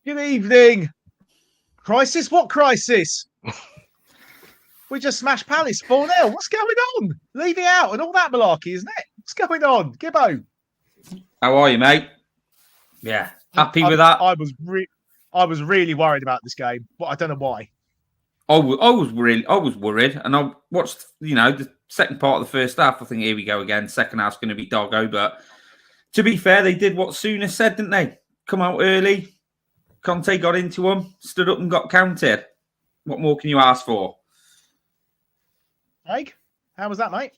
Good evening. Crisis? What crisis? We just smashed Palace 4-0. What's going on? Leave it out and all that malarkey, isn't it? What's going on? Gibbo. How are you, mate? Yeah. Happy with that? I was really worried about this game, but I don't know why. I was worried, and I watched, the second part of the first half. I think here we go again. Second half's going to be doggo, but to be fair, they did what Souness said, didn't they? Come out early. Conte got into them, stood up and got counted. What more can you ask for? Craig, how was that, mate?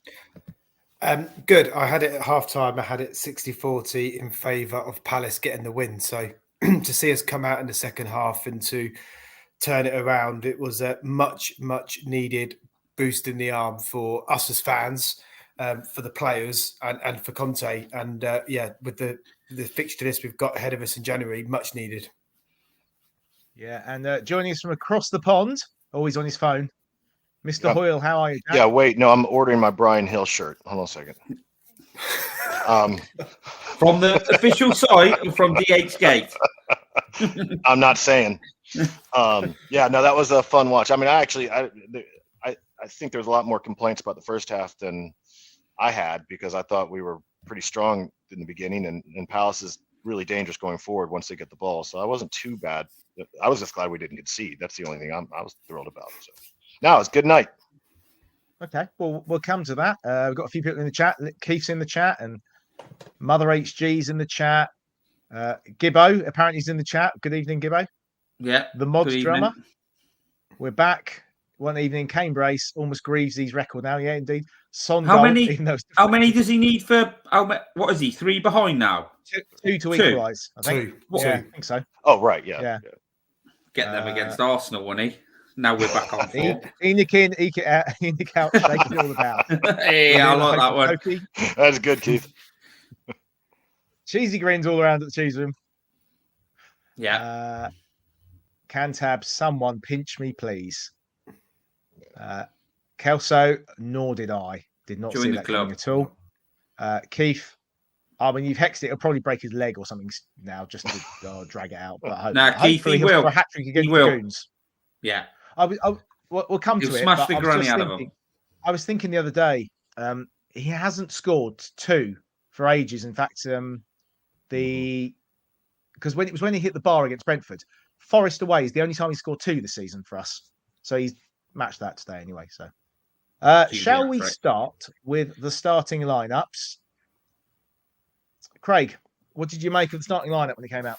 Good. I had it at half-time. I had it 60-40 in favour of Palace getting the win. So to see us come out in the second half and to turn it around, it was a much, much needed boost in the arm for us as fans, for the players and for Conte. And with the fixture list we've got ahead of us in January, much needed. Yeah, and joining us from across the pond, always on his phone, Mr. Hoyle, how are you, Jack? Yeah, wait, no, I'm ordering my Brian Hill shirt. Hold on a second. From the official site or from DH Gate? I'm not saying. That was a fun watch. I mean, I think there was a lot more complaints about the first half than I had, because I thought we were pretty strong in the beginning, and Palace is really dangerous going forward once they get the ball. So I wasn't too bad. I was just glad we didn't concede. That's the only thing I was thrilled about. So now it's good night. Okay, well, we'll come to that. We've got a few people in the chat. Keith's in the chat, and Mother HG's in the chat. Gibbo apparently is in the chat. Good evening, Gibbo. Yeah. The Mods drummer. We're back. One evening, Kane brace almost grieves his record now. Yeah, indeed. Son how goal, many does he need for? What is he? 3 behind now. Two to equalise. I think. Two. I think so. Oh right, yeah. Get them against Arsenal, won't he? Now we're back on form. Enoch in, Enoch out, Enoch out, shaking all about. Hey, I like that one. Koki. That's good, Keith. Cheesy grins all around at the cheese room. Yeah. Cantab, someone pinch me, please. Kelso, nor did I. Did not see that coming at all. Keith, I mean, you've hexed it. It'll probably break his leg or something now just to drag it out. But Keith, he will. For a hat-trick against he will. the Goons. Yeah. We'll come to it. Smash the granny out of him. I was thinking the other day, he hasn't scored 2 for ages. In fact, because when he hit the bar against Brentford, Forest away is the only time he scored 2 this season for us. So he's matched that today anyway. So shall we start with the starting lineups? Craig, what did you make of the starting lineup when it came out?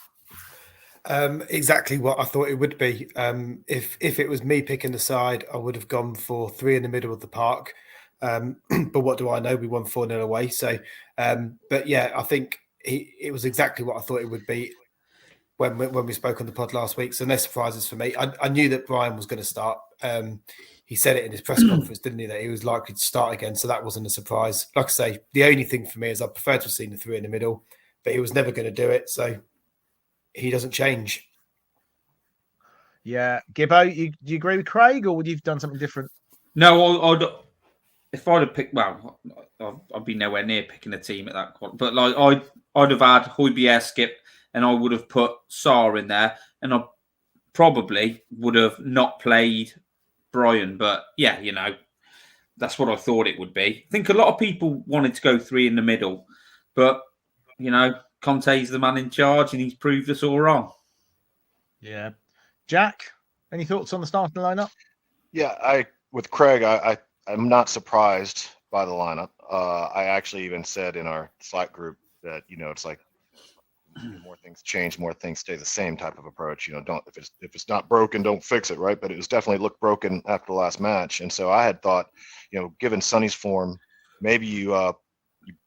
Exactly what I thought it would be. If it was me picking the side, I would have gone for 3 in the middle of the park. But what do I know? We won 4-0 away. So, but yeah, I think it was exactly what I thought it would be when we spoke on the pod last week. So no surprises for me. I knew that Brian was going to start. He said it in his press conference, didn't he, that he was likely to start again. So that wasn't a surprise. Like I say, the only thing for me is I prefer to have seen the 3 in the middle, but he was never going to do it. So he doesn't change. Yeah. Gibbo, do you agree with Craig, or would you have done something different? No, if I'd have picked, well, I'd be nowhere near picking a team at that point. But like I'd have had Højbjerg, Skipp, and I would have put Sarr in there, and I probably would have not played Brian. But yeah, that's what I thought it would be. I think a lot of people wanted to go 3 in the middle, but Conte's the man in charge, and he's proved us all wrong. Yeah. Jack, any thoughts on the starting lineup? Yeah, with Craig, I'm not surprised by the lineup. I actually even said in our Slack group that it's like more things change, more things stay the same type of approach. Don't if it's not broken, don't fix it, right? But it was definitely looked broken after the last match, and so I had thought, given Sonny's form, maybe you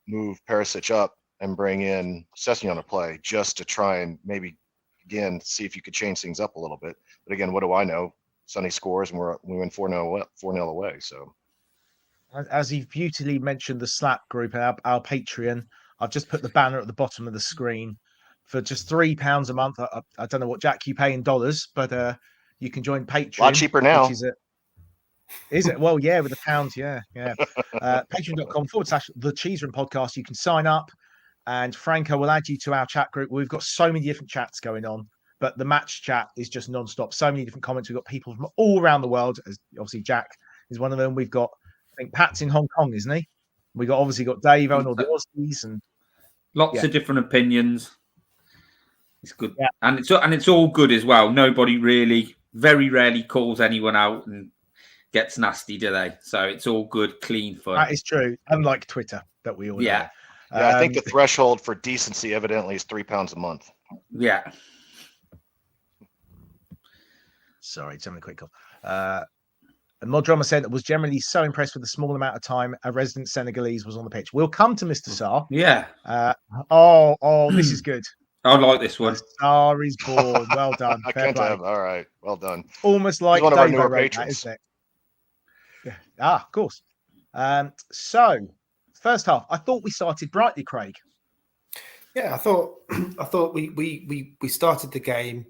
move Perisic up and bring in Sessegnon to play just to try and maybe again see if you could change things up a little bit. But again, what do I know? Sonny scores and we win 4-0 away. So, as you've beautifully mentioned, the Slack group, our Patreon, I've just put the banner at the bottom of the screen for just £3 a month. I don't know what, Jack, you pay in dollars, but you can join Patreon. A lot cheaper now. Is it? Well, yeah, with the pounds, yeah. Patreon.com/The Cheese Room Podcast. You can sign up, and Franco will add you to our chat group. We've got so many different chats going on, but the match chat is just non-stop. So many different comments. We've got people from all around the world. As obviously Jack is one of them. We've got, I think Pat's in Hong Kong, isn't he? We got obviously got Dave and all the Aussies and lots of different opinions. It's good, yeah. and it's all good as well. Nobody really, very rarely calls anyone out and gets nasty, do they? So it's all good, clean fun. That is true. Unlike Twitter, that we all know. Yeah, I think the threshold for decency evidently is £3 a month. Yeah. Sorry, just having a quick call. And Modrama said that was generally so impressed with the small amount of time a resident Senegalese was on the pitch. We'll come to Mr. Sarr. Yeah. This is good. I like this one. Sarr is born. Well done. I can't have. All right. Well done. Almost like one of our Dave newer wrote patrons. that, isn't it? Yeah. Of course. So, first half, I thought we started brightly, Craig. Yeah, I thought we started the game.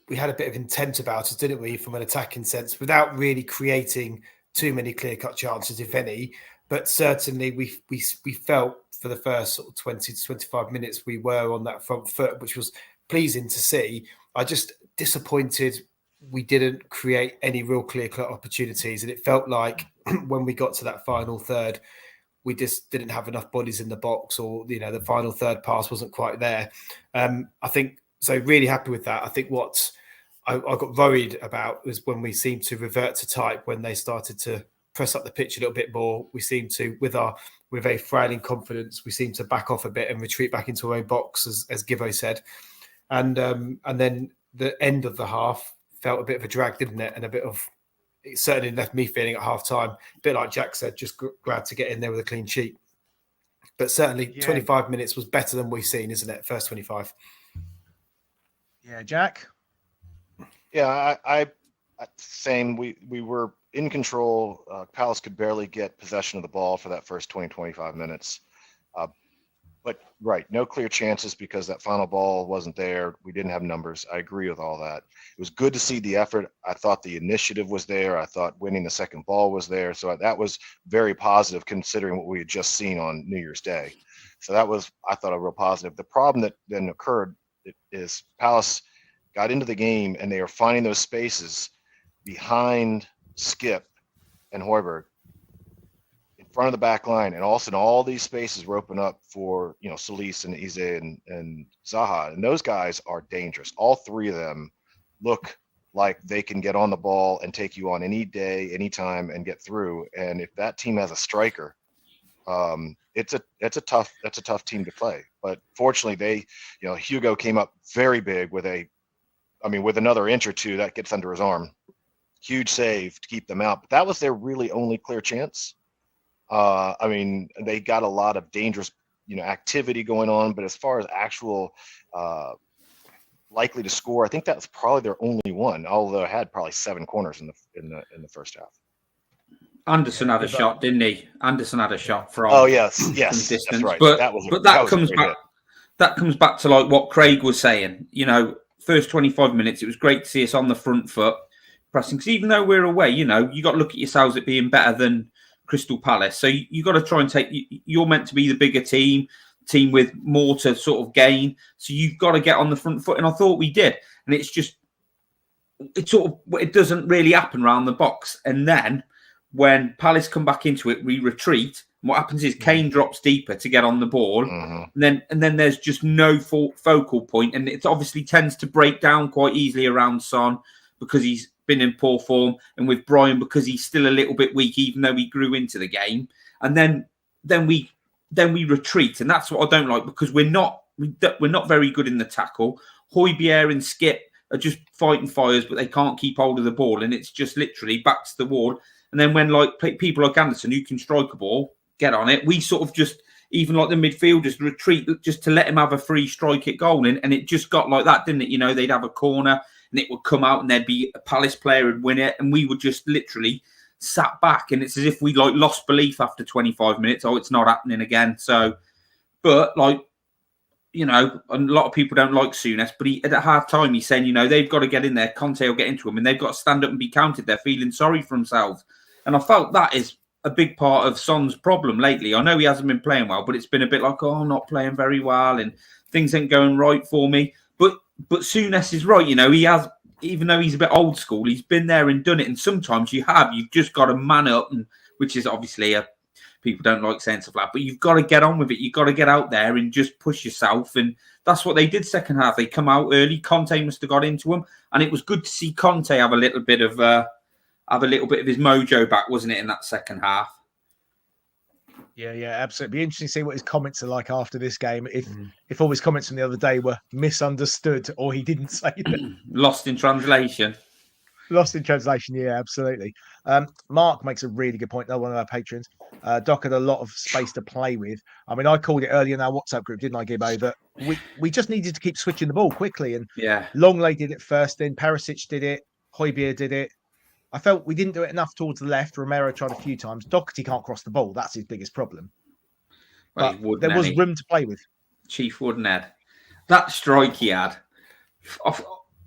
We had a bit of intent about us, didn't we, from an attacking sense, without really creating too many clear-cut chances, if any. But certainly we felt for the first sort of 20 to 25 minutes we were on that front foot, which was pleasing to see. I just disappointed we didn't create any real clear-cut opportunities. And it felt like when we got to that final third, we just didn't have enough bodies in the box, or, you know, the final third pass wasn't quite there. I think, so really happy with that. I think what I got worried about was when we seemed to revert to type, when they started to press up the pitch a little bit more. We seemed to, with a frail in confidence, we seemed to back off a bit and retreat back into our own box, as Gibbo said. And then the end of the half felt a bit of a drag, didn't it? And it certainly left me feeling at half time, a bit like Jack said, just glad to get in there with a clean sheet. But certainly 25 minutes was better than we've seen, isn't it? First 25. Yeah, Jack? Yeah, I same. We were in control. Palace could barely get possession of the ball for that first 20, 25 minutes. But right, no clear chances because that final ball wasn't there. We didn't have numbers. I agree with all that. It was good to see the effort. I thought the initiative was there. I thought winning the second ball was there. So that was very positive considering what we had just seen on New Year's Day. So that was, I thought, a real positive. The problem that then occurred is Palace got into the game and they are finding those spaces behind Skipp and Højbjerg in front of the back line, and all of a sudden all these spaces were open up for, you know, Solis and Eze and Zaha, and those guys are dangerous. All three of them look like they can get on the ball and take you on any day, anytime, and get through. And if that team has a striker, it's a tough team to play. But fortunately, they, you know, Hugo came up very big with with another inch or two that gets under his arm. Huge save to keep them out. But that was their really only clear chance. They got a lot of dangerous, you know, activity going on, but as far as actual likely to score, I think that's probably their only one. Although it had probably 7 corners in the first half. Anderson had a shot, didn't he? Anderson had a shot from. Oh yes, from that's right. But that comes back. That comes back to like what Craig was saying. You know, first 25 minutes, it was great to see us on the front foot pressing. Because even though we're away, you know, you got to look at yourselves at being better than Crystal Palace. So you got to try and take. You're meant to be the bigger team with more to sort of gain. So you've got to get on the front foot, and I thought we did. And it doesn't really happen around the box. And then when Palace come back into it, we retreat. And what happens is Kane drops deeper to get on the ball, and then there's just no focal point, and it obviously tends to break down quite easily around Son because he's been in poor form, and with Brian because he's still a little bit weak, even though he grew into the game. And then we retreat, and that's what I don't like because we're not very good in the tackle. Højbjerg and Skipp are just fighting fires, but they can't keep hold of the ball, and it's just literally back to the wall. And then when like people like Anderson who can strike a ball get on it, we sort of just, even like the midfielders, retreat just to let him have a free strike at goal. And it just got like that, didn't it? You know, they'd have a corner and it would come out and there'd be a Palace player would win it, and we would just literally sat back, and it's as if we like lost belief after 25 minutes. Oh, it's not happening again. So, but like, you know, a lot of people don't like Souness, but at half time he's saying, you know, they've got to get in there. Conte will get into them, and they've got to stand up and be counted. They're feeling sorry for themselves. And I felt that is a big part of Son's problem lately. I know he hasn't been playing well, but it's been a bit like, oh, I'm not playing very well and things ain't going right for me. But but Souness is right. He has, even though he's a bit old school, he's been there and done it. And sometimes you've just got to man up, and which is obviously people don't like saying stuff like that, but you've got to get on with it. You've got to get out there and just push yourself. And that's what they did second half. They come out early. Conte must have got into them, and it was good to see Conte have a little bit of his mojo back, wasn't it, in that second half? Yeah, absolutely. Be interesting to see what his comments are like after this game. If all his comments from the other day were misunderstood or he didn't say them. Lost in translation. Lost in translation, yeah, absolutely. Mark makes a really good point, one of our patrons. Doc had a lot of space to play with. I mean, I called it earlier in our WhatsApp group, didn't I, Gibbo, that we just needed to keep switching the ball quickly. And Longley did it first, then Perisic did it, Højbjerg did it. I felt we didn't do it enough towards the left. Romero tried a few times. Doherty can't cross the ball. That's his biggest problem. Well, but there was room to play with. Chief Woodenhead. That strike he had.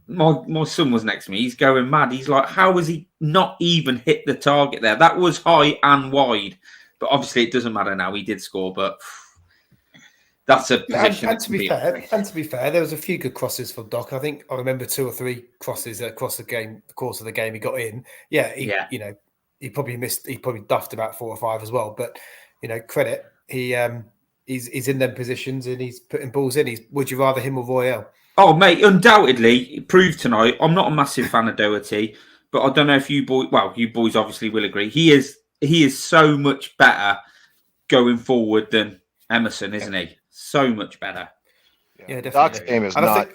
My son was next to me. He's going mad. He's like, how has he not even hit the target there? That was high and wide. But obviously it doesn't matter now. He did score, but that's a position. And to be fair, there was a few good crosses from Doc. I think I remember 2 or 3 crosses across the course of the game he got in. He probably missed. He probably duffed about 4 or 5 as well. But credit. He's in them positions and he's putting balls in. Would you rather him or Royale? Oh, mate, undoubtedly proved tonight. I'm not a massive fan of Doherty, but I don't know if you boys obviously will agree. He is so much better going forward than Emerson, isn't he? So much better. Yeah, definitely. Doc's game is not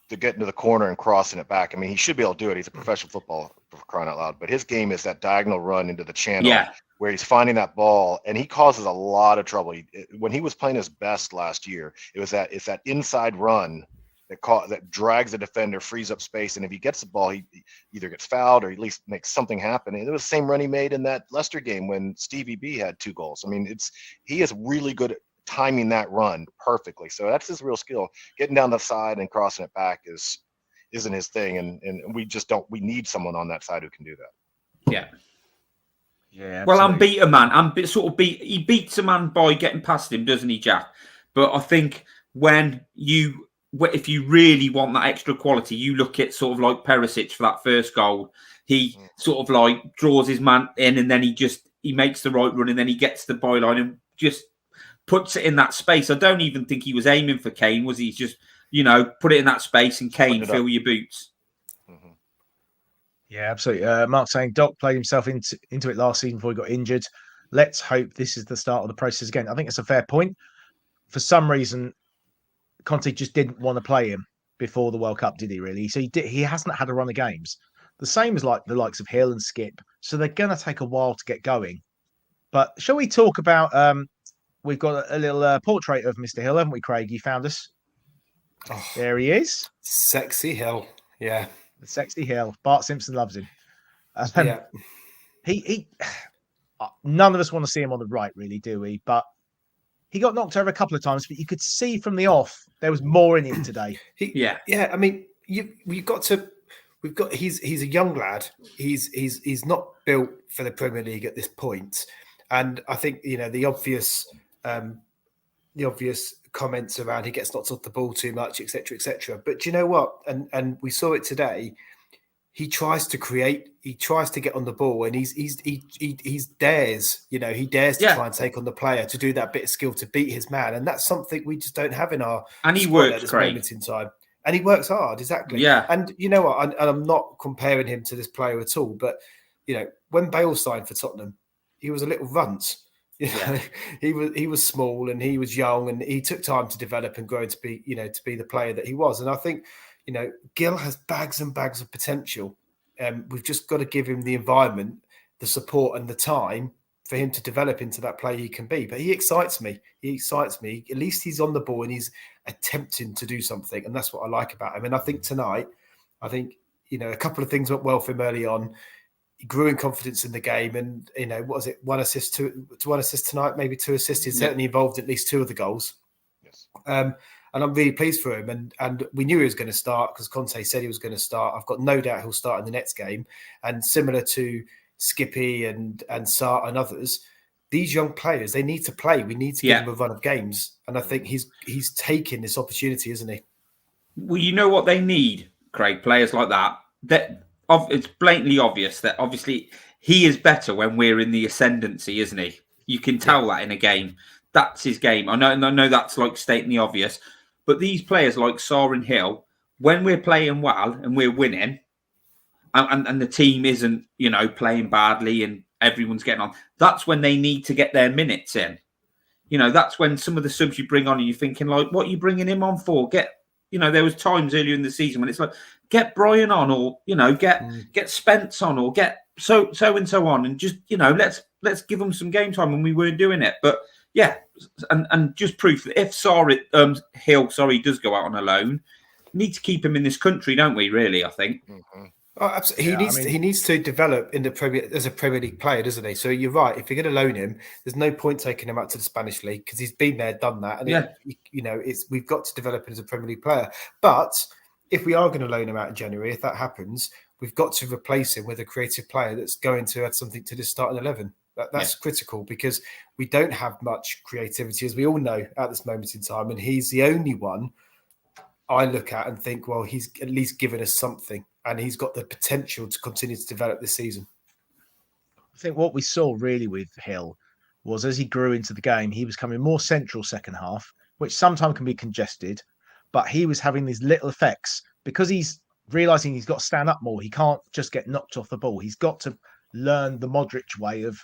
to get into the corner and crossing it back. I mean, he should be able to do it. He's a professional footballer, for crying out loud. But his game is that diagonal run into the channel where he's finding that ball, and he causes a lot of trouble. When he was playing his best last year, it's that inside run that drags the defender, frees up space, and if he gets the ball, he either gets fouled or at least makes something happen. And it was the same run he made in that Leicester game when Stevie B had 2 goals. I mean, he is really good at timing that run perfectly. So that's his real skill. Getting down the side and crossing it back isn't his thing, and we need someone on that side who can do that. Yeah. Yeah. Well, I'm beat a man. He beats a man by getting past him, doesn't he, Jack? But I think if you really want that extra quality, you look at sort of like Perisic for that first goal. He sort of like draws his man in, and then he makes the right run, and then he gets the byline and just puts it in that space. I don't even think he was aiming for Kane, was he? He's just, put it in that space and Kane, fill your boots. Mm-hmm. Yeah, absolutely. Mark saying Doc played himself into it last season before he got injured. Let's hope this is the start of the process again. I think it's a fair point. For some reason, Conte just didn't want to play him before the World Cup, did he really? So he hasn't had a run of games. The same as like the likes of Hill and Skipp. So they're going to take a while to get going. But shall we talk about... we've got a little portrait of Mr. Hill, haven't we, Craig? You found us. Oh, there he is. Sexy Hill. Yeah. The sexy Hill. Bart Simpson loves him. He none of us want to see him on the right, really, do we? But he got knocked over a couple of times, but you could see from the off there was more in him today. I mean, he's a young lad. He's not built for the Premier League at this point. And I think, the obvious comments around he gets knocked off the ball too much, etc., etc. But do you know what? And we saw it today. He tries to create. He tries to get on the ball, and he dares. He dares to try and take on the player, to do that bit of skill to beat his man, and that's something we just don't have in our. And he works at this great moment in time, and he works hard. Exactly. Yeah. And you know what? And I'm not comparing him to this player at all, but when Bale signed for Tottenham, he was a little runt. He was small and he was young, and he took time to develop and grow to be the player that he was. And I think Gil has bags and bags of potential. We've just got to give him the environment, the support, and the time for him to develop into that player he can be. But he excites me. At least he's on the ball and he's attempting to do something, and that's what I like about him. And I think tonight, a couple of things went well for him early on. He grew in confidence in the game, and what was it? 1 assist to 1 assist tonight, maybe 2 assists. He's certainly involved in at least 2 of the goals. Yes. And I'm really pleased for him. And we knew he was going to start because Conte said he was going to start. I've got no doubt he'll start in the next game. And similar to Skippy and Sarr and others, these young players, they need to play. We need to give them a run of games. And I think he's taking this opportunity, isn't he? Well, you know what they need, Craig. Players like that. It's blatantly obvious that obviously he is better when we're in the ascendancy, isn't he? You can tell that in a game. That's his game. I know that's like stating the obvious, but these players like Sarr and Hill, when we're playing well and we're winning, and the team isn't, playing badly and everyone's getting on, that's when they need to get their minutes in. That's when some of the subs you bring on and you're thinking, like, what are you bringing him on for? There was times earlier in the season when it's like, get Brian on, or, get Spence on, or get so and so on. And just, let's give them some game time when we weren't doing it. But yeah, and just proof that if Hill does go out on a loan, we need to keep him in this country, don't we, really, I think. Mm-hmm. Oh, absolutely. He needs to develop in the as a Premier League player, doesn't he? So you're right. If you're going to loan him, there's no point taking him out to the Spanish league because he's been there, done that, and we've got to develop him as a Premier League player. But if we are going to loan him out in January, if that happens, we've got to replace him with a creative player that's going to add something to the starting 11. That's critical because we don't have much creativity, as we all know, at this moment in time, and he's the only one I look at and think, well, he's at least given us something. And he's got the potential to continue to develop this season. I think what we saw really with Hill was as he grew into the game, he was coming more central second half, which sometimes can be congested, but he was having these little effects because he's realizing he's got to stand up more. He can't just get knocked off the ball. He's got to learn the Modric way of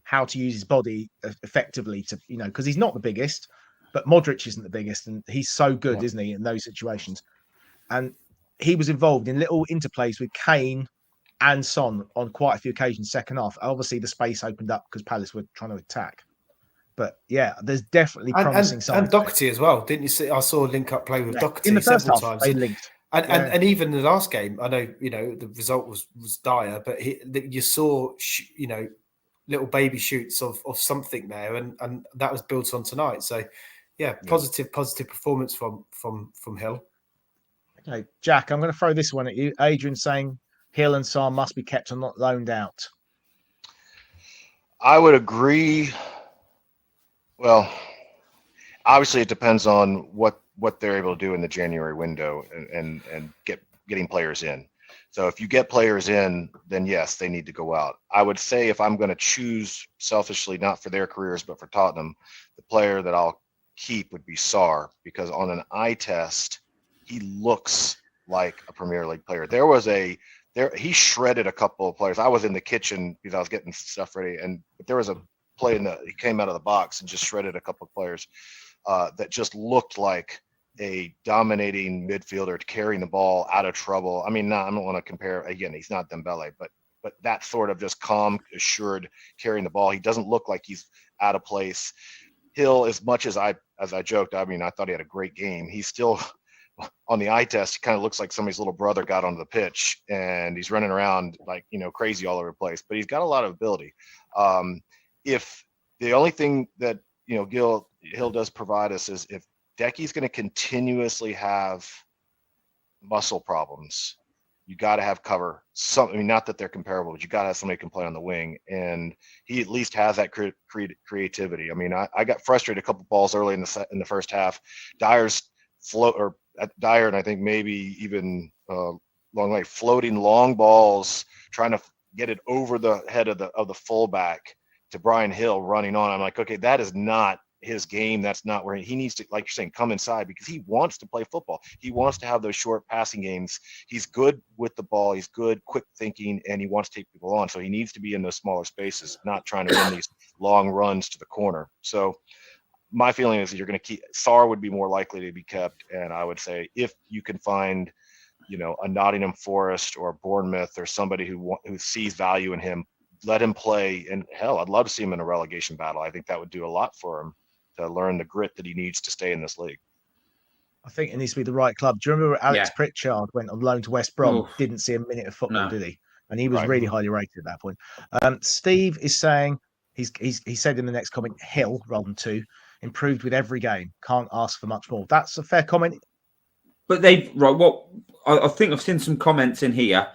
how to use his body effectively to, because he's not the biggest, but Modric isn't the biggest. And he's so good, isn't he, in those situations? And he was involved in little interplays with Kane and Son on quite a few occasions second half. Obviously, the space opened up because Palace were trying to attack. But yeah, there's definitely promising signs. And Doherty as well, didn't you see? I saw a link-up play with Doherty in the first several half, times. they linked. And even the last game, I know, the result was dire, but you saw, little baby shoots of something there, and that was built on tonight. So, positive performance from Hill. Okay, Jack, I'm going to throw this one at you. Adrian saying Hill and Sarr must be kept and not loaned out. I would agree. Well, obviously it depends on what they're able to do in the January window and getting players in. So if you get players in, then yes, they need to go out. I would say if I'm going to choose selfishly, not for their careers, but for Tottenham, the player that I'll keep would be Sarr, because on an eye test, he looks like a Premier League player. He shredded a couple of players. I was in the kitchen because I was getting stuff ready, but there was a play he came out of the box and just shredded a couple of players that just looked like a dominating midfielder carrying the ball out of trouble. I mean, I don't want to compare. Again, he's not Dembele, but that sort of just calm, assured carrying the ball. He doesn't look like he's out of place. Hill, as much as I joked, I mean, I thought he had a great game. He's still on the eye test, he kind of looks like somebody's little brother got onto the pitch and he's running around like, crazy all over the place, but he's got a lot of ability. If the only thing that, Hill does provide us is if Decky's going to continuously have muscle problems, you got to have cover. Not that they're comparable, but you got to have somebody who can play on the wing. And he at least has that creativity. I mean, I got frustrated a couple balls early in the first half. Dyer's Dyer, and I think maybe even floating long balls, trying to get it over the head of the fullback to Brian Hill running on. I'm like, okay, that is not his game. That's not where he needs to, like you're saying, come inside, because he wants to play football. He wants to have those short passing games. He's good with the ball. He's good, quick thinking, and he wants to take people on. So he needs to be in those smaller spaces, not trying to run these long runs to the corner. So my feeling is that you're going to keep Sarr would be more likely to be kept. And I would say if you can find, a Nottingham Forest or Bournemouth or somebody who sees value in him, let him play. And hell, I'd love to see him in a relegation battle. I think that would do a lot for him to learn the grit that he needs to stay in this league. I think it needs to be the right club. Do you remember Alex Pritchard went on loan to West Brom? Didn't see a minute of football, did he? And he was really highly rated at that point. Steve is saying he said in the next comment, Hill rather than 2, improved with every game. Can't ask for much more. That's a fair comment. But I think I've seen some comments in here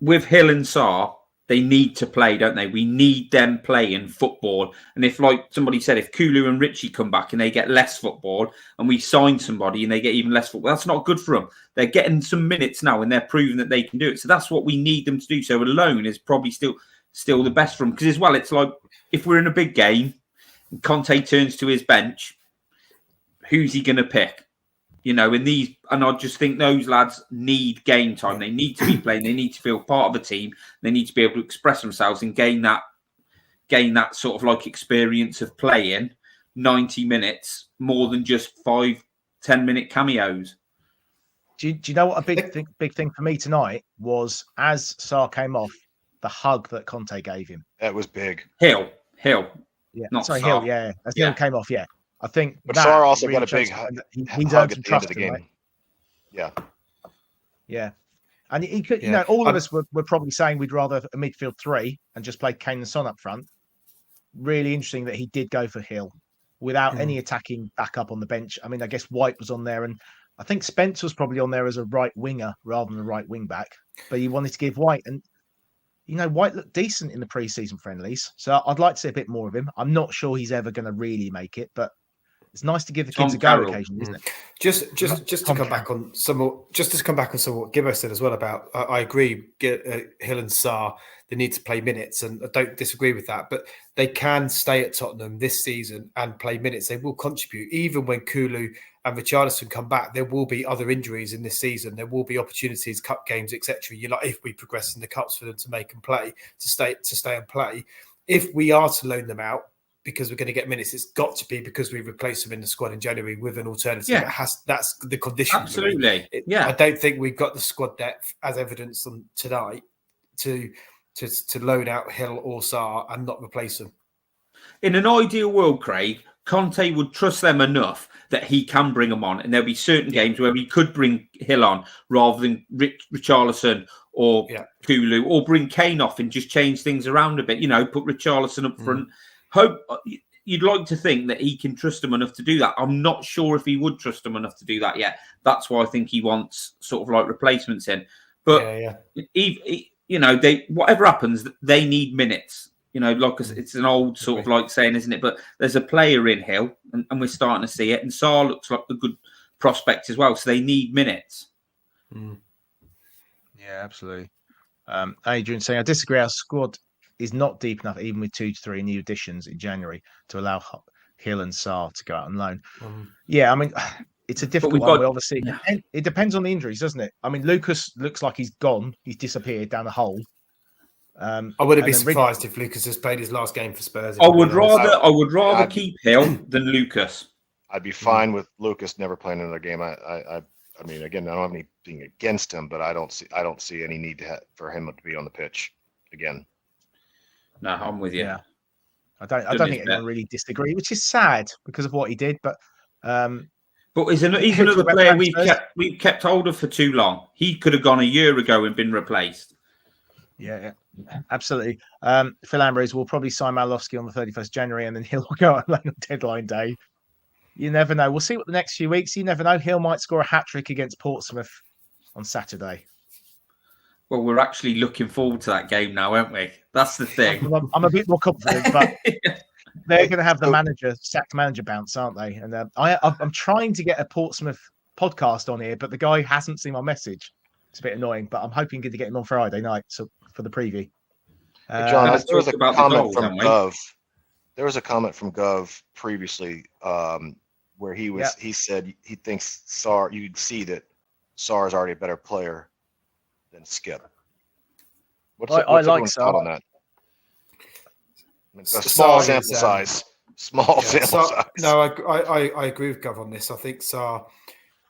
with Hill and Sarr. They need to play, don't they? We need them playing football. And if, like somebody said, if Kulu and Richie come back and they get less football, and we sign somebody and they get even less football, that's not good for them. They're getting some minutes now and they're proving that they can do it. So that's what we need them to do. So a loan is probably still the best for them. Because as well, it's like if we're in a big game and Conte turns to his bench, who's he going to pick? And I just think those lads need game time. They need to be playing. They need to feel part of a team. They need to be able to express themselves and gain that sort of like experience of playing 90 minutes more than just 5-10 minute cameos. Do you know what a big thing for me tonight was as Sarr came off, the hug that Conte gave him? That was big. Hill. Yeah. Not Sorry, Sarr. Hill, yeah. As Hill came off, yeah. I think but Sarr also got a big he's hug earned at some the end of trust the game. tonight. Yeah. And he could, all of us were probably saying we'd rather a midfield three and just play Kane and Son up front. Really interesting that he did go for Hill without any attacking backup on the bench. I mean, I guess White was on there, and I think Spence was probably on there as a right winger rather than a right wing back. But he wanted to give White, and White looked decent in the pre-season friendlies, so I'd like to see a bit more of him. I'm not sure he's ever going to really make it, but it's nice to give the kids a go occasionally, isn't it? Just to come back on some more, what Gibbo said as well about. I agree. Hill and Sarr, they need to play minutes, and I don't disagree with that. But they can stay at Tottenham this season and play minutes. They will contribute, even when Kulu and Richarlison come back. There will be other injuries in this season. There will be opportunities, cup games, etc. If we progress in the cups for them to make and play, to stay and play. If we are to loan them out, because we're going to get minutes, it's got to be because we replace them in the squad in January with an alternative. Yeah. That's the condition. Absolutely. I don't think we've got the squad depth as evidenced on tonight to loan out Hill or Sarr and not replace them. In an ideal world, Craig, Conte would trust them enough that he can bring them on, and there'll be certain games where he could bring Hill on rather than Richarlison or Kulu, or bring Kane off and just change things around a bit. Put Richarlison up front. You'd like to think that he can trust them enough to do that. I'm not sure if he would trust them enough to do that yet. That's why I think he wants sort of like replacements in. But whatever happens, they need minutes. It's an old sort of like saying, isn't it? But there's a player in Hill, and we're starting to see it. And Sarr looks like a good prospect as well, so they need minutes. Yeah, absolutely. Adrian saying, I disagree. Our squad is not deep enough, even with 2 to 3 new additions in January, to allow Hill and Sarr to go out on loan. Yeah, I mean, it's a difficult one. Obviously, it depends on the injuries, doesn't it? I mean, Lucas looks like he's gone. He's disappeared down the hole. I wouldn't be surprised if Lucas has played his last game for Spurs. I would rather keep Hill than Lucas. I'd be fine with Lucas never playing another game. I mean, again, I don't have anything against him, but I don't see any need for him to be on the pitch again. No, I'm with you. Yeah, I don't think anyone really disagree, which is sad because of what he did. But he's another player we've kept hold of for too long. He could have gone a year ago and been replaced. Yeah, absolutely. Phil Ambrose will probably sign Malowski on the 31st January, and then he'll go out on deadline day. You never know. We'll see what the next few weeks. You never know. Hill might score a hat-trick against Portsmouth on Saturday. Well, we're actually looking forward to that game now, aren't we? That's the thing. I'm a bit more confident, but they're going to have the sacked manager bounce, aren't they? And I'm trying to get a Portsmouth podcast on here, but the guy hasn't seen my message. It's a bit annoying, but I'm hoping to get him on Friday night for the preview. Hey John, there was a comment from Gov. There was a comment from Gov previously where he said he thinks Sarr. You could see that Sarr is already a better player than Skipp. What's everyone's thought on that? I mean, it's a small sample size. Small sample size. No, I agree with Gov on this. I think Sarr.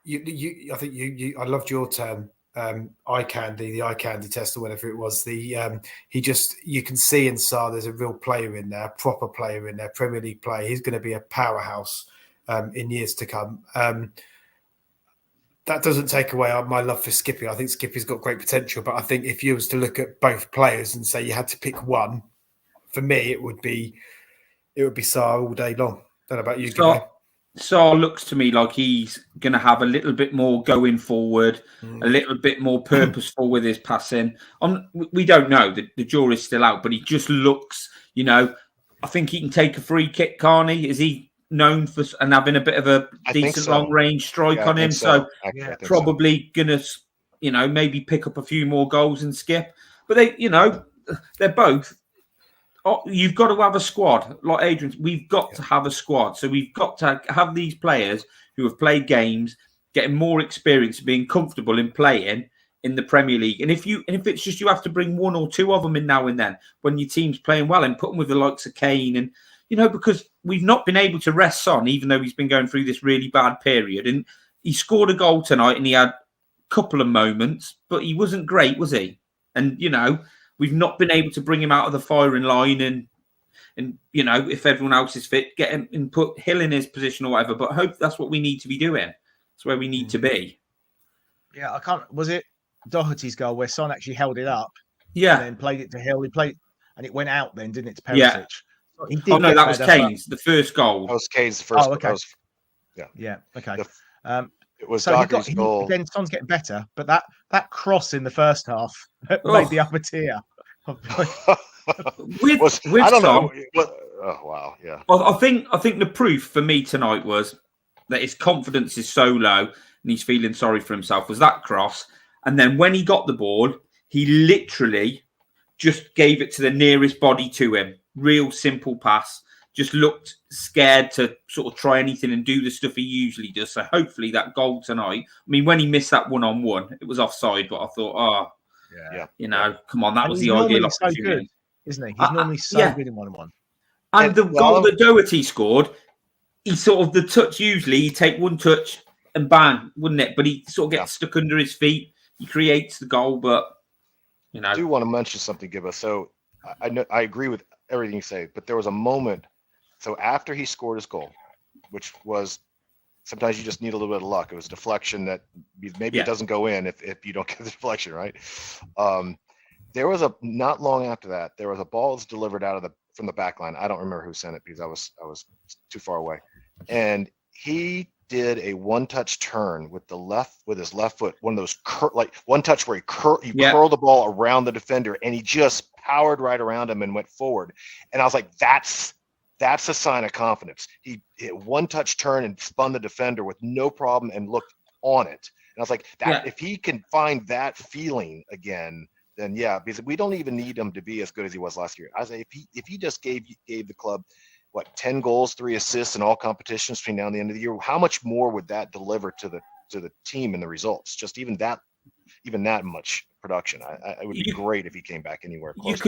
I loved your term. The eye candy test or whatever it was. You can see in Sarr there's a real player in there, proper player in there, Premier League player. He's going to be a powerhouse in years to come. That doesn't take away my love for Skippy. I think Skippy's got great potential, but I think if you was to look at both players and say you had to pick one, for me it would be Sarr all day long. Don't know about you, Sarr looks to me like he's going to have a little bit more going forward, a little bit more purposeful with his passing. We don't know. The jury's still out, but he just looks, I think he can take a free kick, can't he? Is he known for and having a bit of a decent long-range strike on him? So probably going to, maybe pick up a few more goals and Skipp. But they're both. You've got to have a squad, like Adrian. We've got to have a squad, so we've got to have these players who have played games, getting more experience, being comfortable in playing in the Premier League. And if it's just you have to bring one or two of them in now and then when your team's playing well, and put them with the likes of Kane, and because we've not been able to rest Son, even though he's been going through this really bad period. And he scored a goal tonight, and he had a couple of moments, but he wasn't great, was he? And we've not been able to bring him out of the firing line, and if everyone else is fit, get him and put Hill in his position or whatever. But I hope that's what we need to be doing. That's where we need to be. Yeah, I can't. Was it Doherty's goal where Son actually held it up? Yeah, and then played it to Hill. He played, and it went out. Then didn't it to Perisic? Yeah. He did that was Kane's. The first goal. That was Kane's first. Oh, okay. Yeah. Okay. It was so Doherty's goal. Again, Son's getting better, but that cross in the first half made the upper tier. with I don't Son, know. Oh wow, yeah. I think the proof for me tonight was that his confidence is so low and he's feeling sorry for himself. Was that cross, and then when he got the ball, he literally just gave it to the nearest body to him. Real simple pass. Just looked scared to sort of try anything and do the stuff he usually does. So hopefully that goal tonight. I mean, when he missed that 1-on-1, it was offside, but I thought, come on, that was the ideal opportunity, isn't he? He's normally so good in 1-on-1. And the goal that Doherty scored, he sort of the touch. Usually, he take one touch and bang, wouldn't it? But he sort of gets stuck under his feet. He creates the goal, but I do want to mention something, Gibba. So I agree with everything you say, but there was a moment. So after he scored his goal, which was sometimes you just need a little bit of luck. It was a deflection that maybe it doesn't go in if you don't get the deflection, right? There was not long after that, there was a ball that's delivered from the back line. I don't remember who sent it because I was too far away. And he did a one-touch turn with his left foot, one of those one touch where he curled the ball around the defender, and he just powered right around him and went forward. And I was like, that's a sign of confidence. He hit one-touch turn and spun the defender with no problem and looked on it. And I was like, if he can find that feeling again, then because we don't even need him to be as good as he was last year. I was like, if he just gave the club 10 goals, 3 assists in all competitions between now and the end of the year, how much more would that deliver to the team and the results? Just even that much production. It would be great if he came back anywhere close.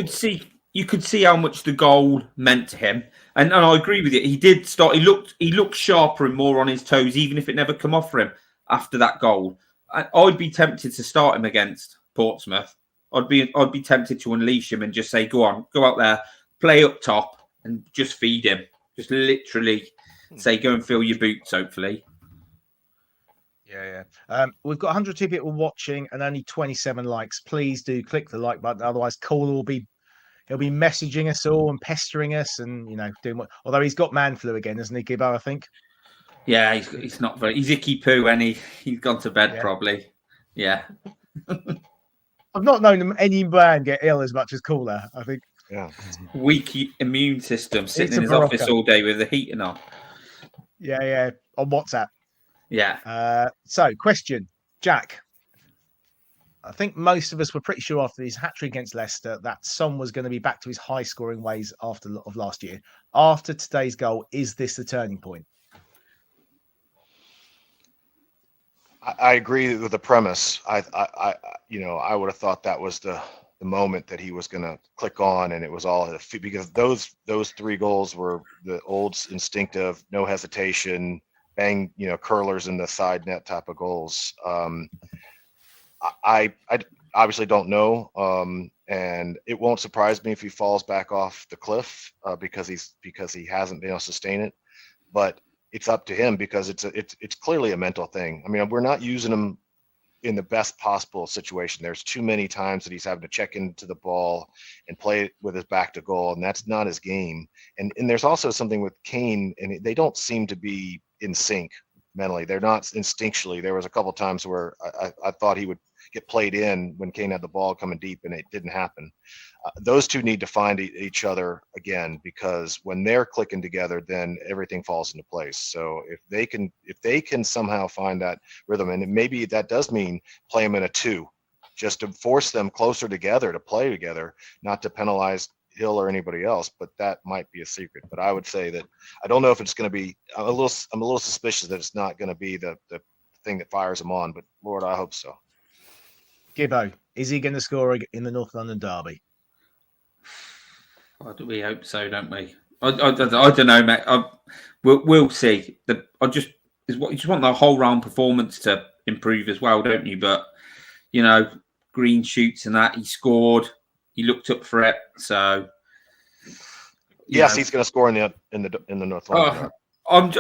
You could see how much the goal meant to him, and I agree with you. He did start. He looked sharper and more on his toes, even if it never come off for him after that goal. I'd be tempted to start him against Portsmouth. I'd be tempted to unleash him and just say, go on, go out there, play up top, and just feed him. Just literally say, go and fill your boots. Hopefully. Yeah. We've got 102 people watching and only 27 likes. Please do click the like button. Otherwise, Cole will be messaging us all and pestering us and doing what. Although he's got man flu again, isn't he, Gibbo? I think. Yeah, he's not very. He's icky poo, and he's gone to bed probably. Yeah. I've not known any man get ill as much as Cooler. I think. Yeah. Weak immune system, sitting in his office all day with the heating on. Yeah. On WhatsApp. Yeah. So, question, Jack. I think most of us were pretty sure after his hat-trick against Leicester that Son was going to be back to his high-scoring ways of last year. After today's goal, is this the turning point? I agree with the premise. I would have thought that was the moment that he was going to click on, and it was all because those 3 goals were the old instinctive, no hesitation, bang, curlers in the side net type of goals. I obviously don't know, and it won't surprise me if he falls back off the cliff because he hasn't been able to sustain it. But it's up to him because it's clearly a mental thing. I mean, we're not using him in the best possible situation. There's too many times that he's having to check into the ball and play it with his back to goal, and that's not his game. And there's also something with Kane, and they don't seem to be in sync mentally. They're not instinctually. There was a couple of times where I thought he would get played in when Kane had the ball coming deep, and it didn't happen. Those two need to find each other again, because when they're clicking together, then everything falls into place. So if they can somehow find that rhythm, and maybe that does mean play them in a 2, just to force them closer together to play together, not to penalize Hill or anybody else, but that might be a secret. But I would say that I don't know if it's going to be. I'm a little suspicious that it's not going to be the thing that fires them on. But Lord, I hope so. Gibbo, is he going to score in the North London derby? We hope so, don't we? I don't know, mate. We'll see. You just want the whole round performance to improve as well, don't you? But green shoots and that, he scored. He looked up for it. So yes, he's going to score in the North London.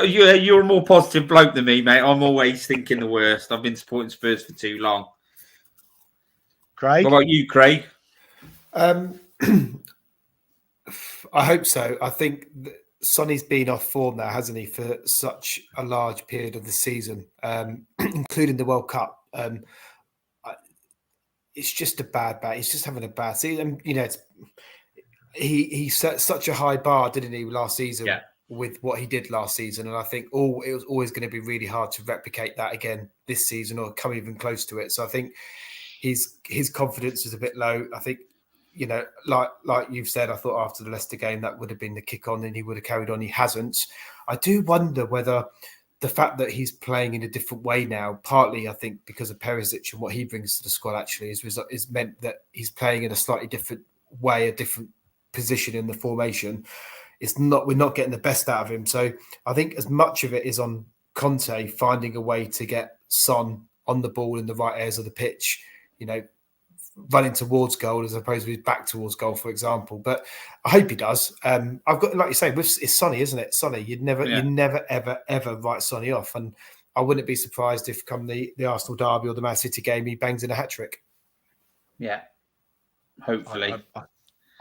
You're a more positive bloke than me, mate. I'm always thinking the worst. I've been supporting Spurs for too long. Craig, what about you, Craig? I hope so. I think Sonny's been off form now, hasn't he, for such a large period of the season, including the World Cup. It's just a bad bat. He's just having a bad season. He set such a high bar, didn't he, last season with what he did last season? And I think it was always going to be really hard to replicate that again this season or come even close to it. So I think his confidence is a bit low. I think, like you've said, I thought after the Leicester game that would have been the kick on and he would have carried on. He hasn't. I do wonder whether the fact that he's playing in a different way now, partly I think because of Perisic and what he brings to the squad, actually is meant that he's playing in a slightly different way, a different position in the formation. We're not getting the best out of him. So I think as much of it is on Conte finding a way to get Son on the ball in the right areas of the pitch, running towards goal as opposed to his back towards goal, for example. But I hope he does. I've got, like you say, it's Sonny, isn't it? Sonny, you'd never, ever write Sonny off. And I wouldn't be surprised if come the Arsenal derby or the Man City game, he bangs in a hat trick. Yeah, hopefully.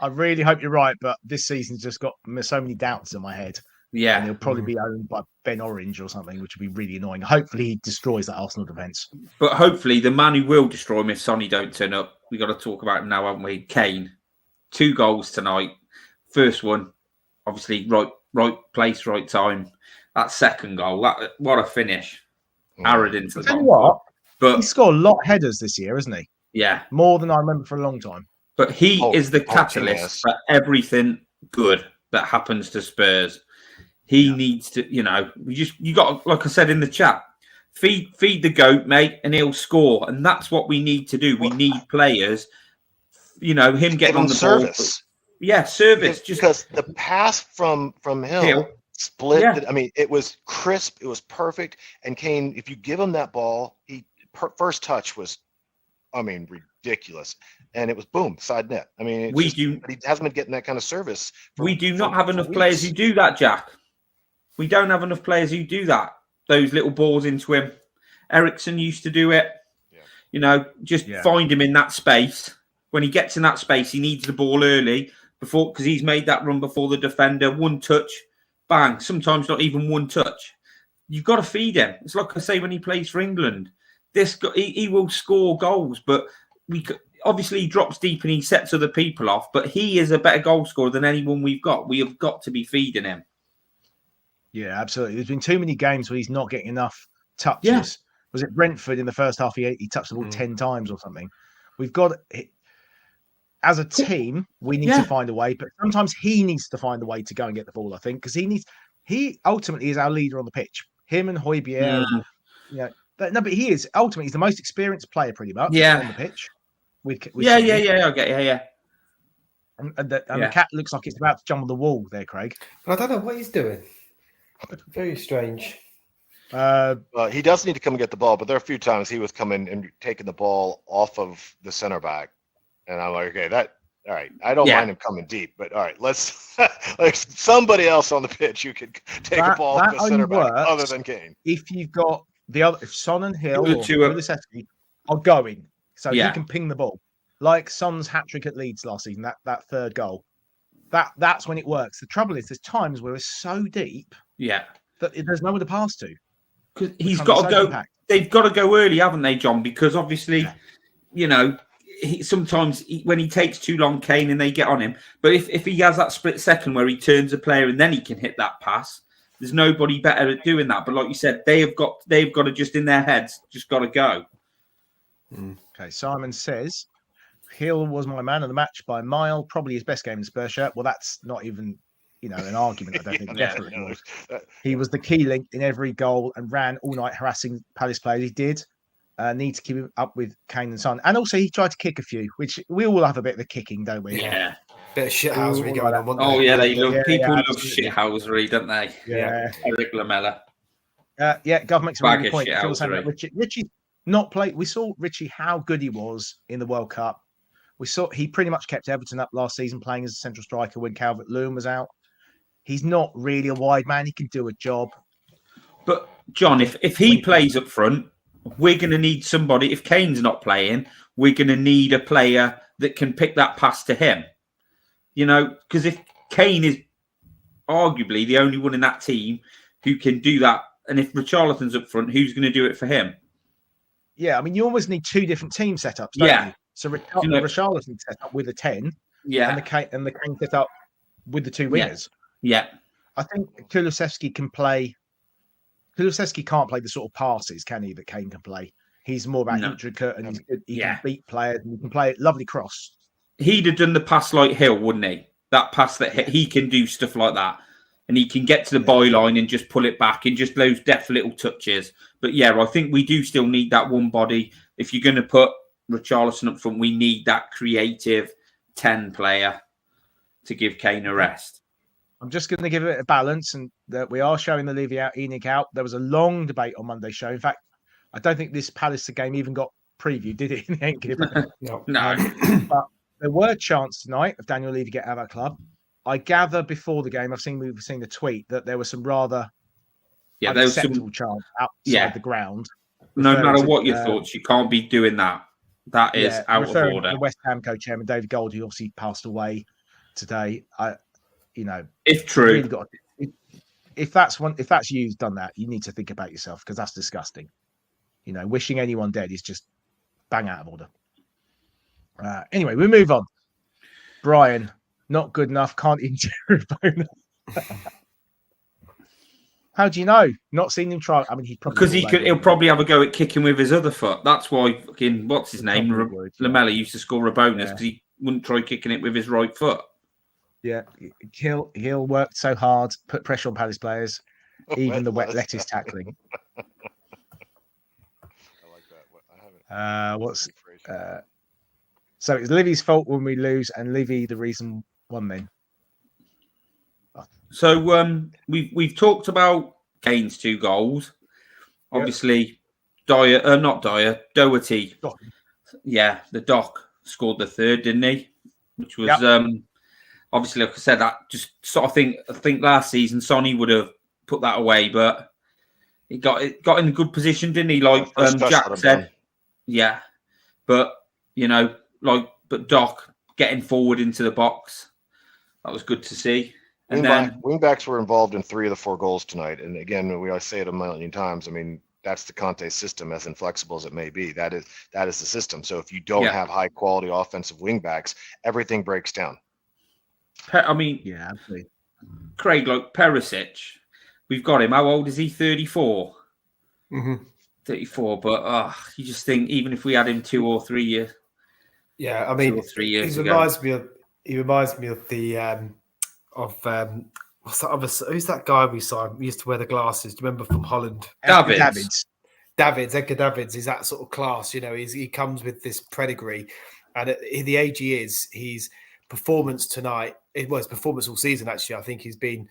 I really hope you're right, but this season's just got so many doubts in my head. Yeah. And he'll probably be owned by Ben Orange or something, which would be really annoying. Hopefully he destroys that Arsenal defence. But hopefully the man who will destroy him if Sonny don't turn up, we got to talk about him now, haven't we? Kane. 2 goals tonight. First one, obviously right place, right time. That second goal, what a finish. Arrowed into the Tell you bottom. what, but he's scored a lot of headers this year, hasn't he? Yeah. More than I remember for a long time. But he is the catalyst for everything good that happens to Spurs. He needs to, you got, like I said in the chat, feed the goat, mate, and he'll score. And that's what we need to do. We need players, him getting on the service. Ball. Yeah, service. Because the pass from Hill split. Yeah. I mean, it was crisp. It was perfect. And Kane, if you give him that ball, first touch was, ridiculous. And it was boom, side net. I mean, but he hasn't been getting that kind of service. We do not have enough players who do that, Jack. We don't have enough players who do that. Those little balls into him. Ericsson used to do it. Yeah. Find him in that space. When he gets in that space, he needs the ball early because he's made that run before the defender. One touch, bang. Sometimes not even one touch. You've got to feed him. It's like I say when he plays for England. He will score goals, but obviously he drops deep and he sets other people off. But he is a better goal scorer than anyone we've got. We have got to be feeding him. Yeah, absolutely. There's been too many games where he's not getting enough touches. Yeah. Was it Brentford in the first half? He touched the ball 10 times or something. We've got, as a team, we need to find a way, but sometimes he needs to find a way to go and get the ball, I think, because he ultimately is our leader on the pitch. Him and Højbjerg. But he is ultimately he's the most experienced player pretty much on the pitch. I get yeah. And the cat looks like it's about to jump on the wall there, Craig. But I don't know what he's doing. Very strange. He does need to come and get the ball, but there are a few times he was coming and taking the ball off of the center back, and I'm like, okay, all right. I don't mind him coming deep, but all right, let's somebody else on the pitch who could take a ball off the center back other than Kane. If you've got if Son and Hill or Kulusevski are going, so he can ping the ball like Son's hat trick at Leeds last season. That third goal, that's when it works. The trouble is, there's times where we're so deep. Yeah. that there's no one to pass to. Because he's got to go. Compact. They've got to go early, haven't they, John? Because obviously, Yeah. you know, sometimes when he takes too long, Kane, and they get on him. But if he has that split second where he turns a player and then he can hit that pass, there's nobody better at doing that. But like you said, they've got to just in their heads, just got to go. Okay, Simon says Hill was my man of the match by a mile, probably his best game in Spurs shirt. Well, that's not even, an argument. I don't think definitely was. He was the key link in every goal and ran all night harassing Palace players. He did need to keep him up with Kane and Son, and also he tried to kick a few, which we all have a bit of the kicking, don't we? Yeah. Bit of shithousery going on. Oh yeah, they love people love absolutely. shithousery, don't they? Yeah. Eric Lamella. Gov makes a really good point. Bag of Richie not played. We saw Richie how good he was in the World Cup. We saw he pretty much kept Everton up last season playing as a central striker when Calvert-Lewin was out. He's not really a wide man. He can do a job. But John, if he plays up front, we're going to need somebody. If Kane's not playing, we're going to need a player that can pick that pass to him. Because if Kane is arguably the only one in that team who can do that, and if Richarlison's up front, who's going to do it for him? Yeah, I mean, you almost need two different team setups, don't you? So Richarlison set up with a 10, and the Kane set up with the two wingers. Yeah. I think Kulusevski can play. Kulusevski can't play the sort of passes, can he? That Kane can play. He's more about intricate, and he's good. He can beat players, and he can play a lovely cross. He'd have done the pass like Hill, wouldn't he? That pass that he can do stuff like that. And he can get to the byline and just pull it back and just those deft little touches. But I think we do still need that one body. If you're going to put Richarlison up front, we need that creative 10 player to give Kane a rest. I'm just going to give it a balance, and that we are showing the Levy out, ENIC out. There was a long debate on Monday's show. In fact, I don't think this Palace game even got previewed, did it? No. But there were chances tonight of Daniel Levy getting out of that club. I gather before the game, we've seen the tweet that there was some rather unacceptable chants outside the ground. No matter what your thoughts, you can't be doing that. That is out of order. The West Ham co-chairman David Gold, who obviously passed away today. If true, really if that's you who's done that, you need to think about yourself, because that's disgusting. Wishing anyone dead is just bang out of order. Anyway, we move on. Brian. Not good enough. Can't even Jerry. How do you know? Not seen him try. I mean, he'll probably have a go at kicking with his other foot. That's why what's his name? Lamella used to score a bonus because he wouldn't try kicking it with his right foot. Yeah, Hill worked so hard, put pressure on Palace players, even the wet lettuce tackling. I like that. So it's Livy's fault when we lose, and Livy the reason one then. So we've talked about Kane's 2 goals. Obviously, Doherty. Yeah, the Doc scored the 3rd, didn't he? Which was obviously, like I said, that just sort of thing. I think last season Sonny would have put that away, but he got in a good position, didn't he? Like Jack said, yeah. But but Doc getting forward into the box, that was good to see. And wingbacks were involved in 3 of the 4 goals tonight. And again, we always say it a million times. I mean, that's the Conte system, as inflexible as it may be. That is the system. So if you don't have high quality offensive wingbacks, everything breaks down. Absolutely. Craig, like Perisic, we've got him. How old is he? 34. 34. But you just think even if we had him 2 or 3 years. Yeah, I mean, 3 years he reminds me of the what's that other? Who's that guy we saw? He used to wear the glasses. Do you remember from Holland? Davids. Edgar Davids is that sort of class. He comes with this pedigree, and at the age he is, his performance tonight. His performance all season. Actually, I think he's been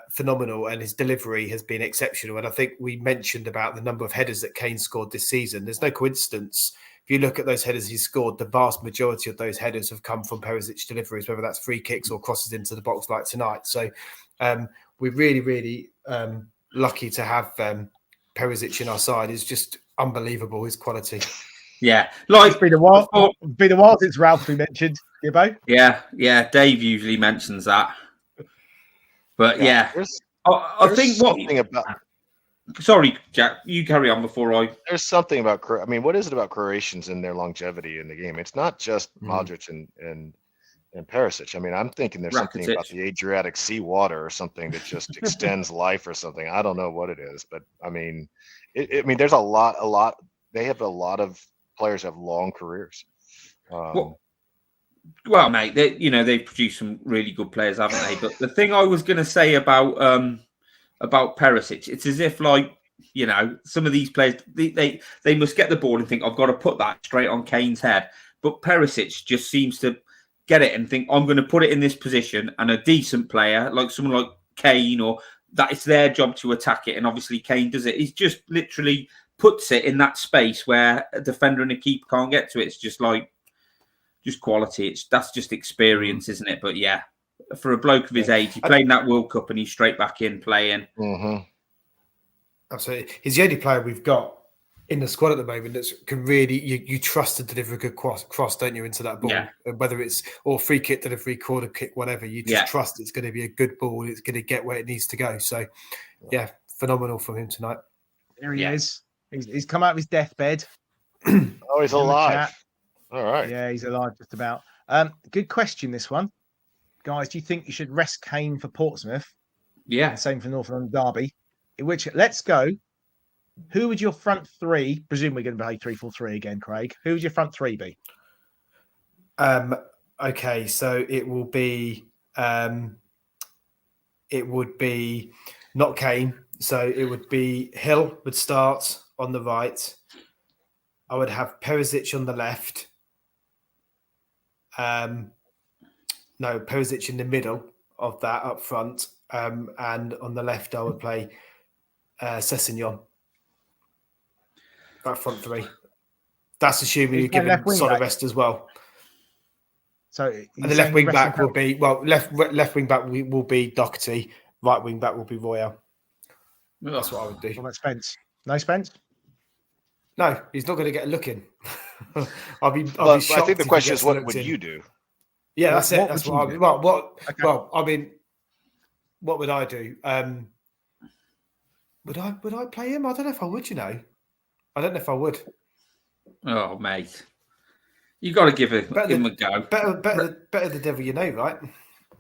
phenomenal, and his delivery has been exceptional. And I think we mentioned about the number of headers that Kane scored this season. There's no coincidence. If you look at those headers he's scored, the vast majority of those headers have come from Perisic deliveries, whether that's free kicks or crosses into the box like tonight. So we're really, really lucky to have Perisic in our side. It's just unbelievable, his quality. Yeah. It's been a while since Ralph we mentioned, Gibbo. Yeah. Dave usually mentions that. But I think something about. Sorry, Jack, you carry on before I. There's something about. I mean, what is it about Croatians and their longevity in the game? It's not just Modric and Perisic. I mean, I'm thinking there's something about the Adriatic Sea water or something that just extends life or something. I don't know what it is, but I mean, there's a lot. They have a lot of players have long careers. Well, mate, they've produced some really good players, haven't they? But the thing I was going to say about Perisic, it's as if some of these players they must get the ball and think I've got to put that straight on Kane's head. But Perisic just seems to get it and think I'm going to put it in this position, and a decent player like someone like Kane, or that it's their job to attack it, and obviously Kane does it. He's just literally puts it in that space where a defender and a keeper can't get to it. It's just quality. That's just experience, isn't it? But yeah, for a bloke of his age, he played in that World Cup and he's straight back in playing. Mm-hmm. Absolutely, he's the only player we've got in the squad at the moment that can really you trust to deliver a good cross, don't you, into that ball? Yeah. Whether it's or free kick delivery, corner kick, whatever, you just trust it's going to be a good ball. It's going to get where it needs to go. So, yeah, phenomenal from him tonight. There he is. He's come out of his deathbed. Oh, he's alive. All right. Yeah, he's alive just about. Good question, this one. Guys, do you think you should rest Kane for Portsmouth? Yeah. And same for North London Derby. Let's go. Who would your front three, presume we're going to play 3-4-3 again, Craig. Who would your front three be? Okay, so it would be not Kane. So it would be Hill would start on the right. I would have Perisic on the left. Perisic in the middle of that up front. And on the left, I would play Sessegnon. That front three. That's assuming you give him solid rest as well. So and the left wing back will be left wing back will be Doherty. Right wing back will be Royale. That's what I would do. What about Spence? No Spence? No, he's not going to get a look in. I'll be shocked. I think the question is, what would you do? Yeah, that's it. That's what I mean. Well, I mean, what would I do? Would I play him? I don't know if I would. I don't know if I would. Oh, mate, you got to give him a go. Better the devil you know, right?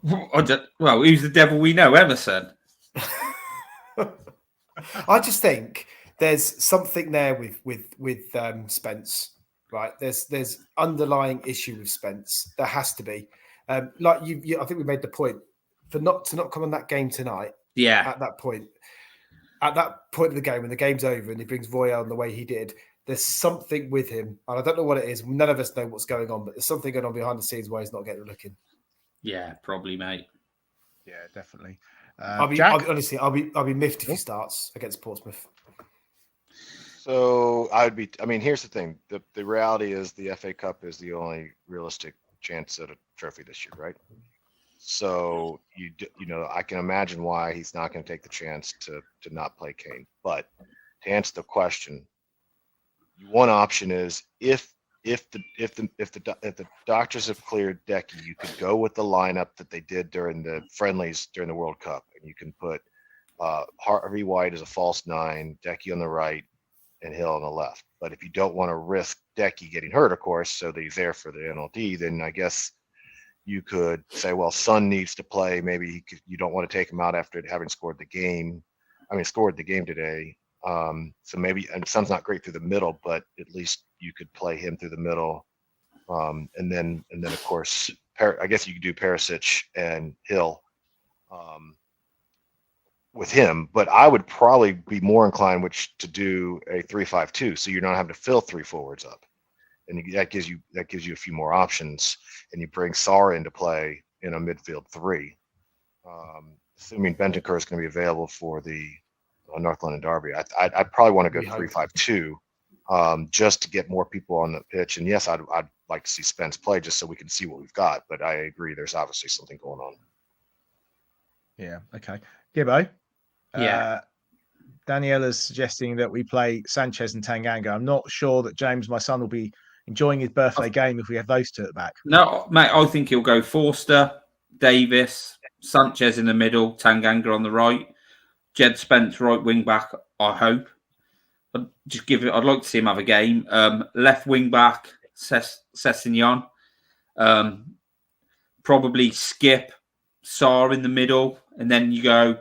Well, who's the devil we know? Emerson. I just think there's something there with Spence, right? There's underlying issue with Spence. There has to be. I think we made the point to not come on that game tonight. Yeah. At that point of the game, when the game's over and he brings Royale the way he did, there's something with him, and I don't know what it is. None of us know what's going on, but there's something going on behind the scenes where he's not getting a look in. Yeah, probably, mate. Yeah, definitely. I'll be miffed if he starts against Portsmouth. So here's the thing. The reality is the FA Cup is the only realistic chance at a trophy this year, right? So I can imagine why he's not going to take the chance to not play Kane. But to answer the question, one option is if the doctors have cleared Decky, you could go with the lineup that they did during the friendlies during the World Cup, and you can put Harvey White as a false nine, Decky on the right, and Hill on the left. But if you don't want to risk Decky getting hurt, of course, so that he's there for the NLD, then I guess you could say, well, Son needs to play. Maybe you don't want to take him out after having scored the game today. So maybe, and Son's not great through the middle, but at least you could play him through the middle. And then of course, I guess you could do Perisic and Hill with him, but I would probably be more inclined to do a 3-5-2. So you're not having to fill three forwards up. And that gives you a few more options, and you bring Sarr into play in a midfield three, assuming Bentancur is going to be available for the North London Derby. I'd probably want to go 3-5-2, just to get more people on the pitch. And yes, I'd like to see Spence play just so we can see what we've got. But I agree, there's obviously something going on. Yeah. Okay. Gibbo. Yeah. Daniela's suggesting that we play Sanchez and Tanganga. I'm not sure that James, my son, will be enjoying his birthday game if we have those two at the back. No, mate, I think he'll go Forster, Davis, Sanchez in the middle, Tanganga on the right. Jed Spence, right wing back. I hope. I'd like to see him have a game. Left wing back, Sessegnon. Probably Skipp, Sarr in the middle, and then you go.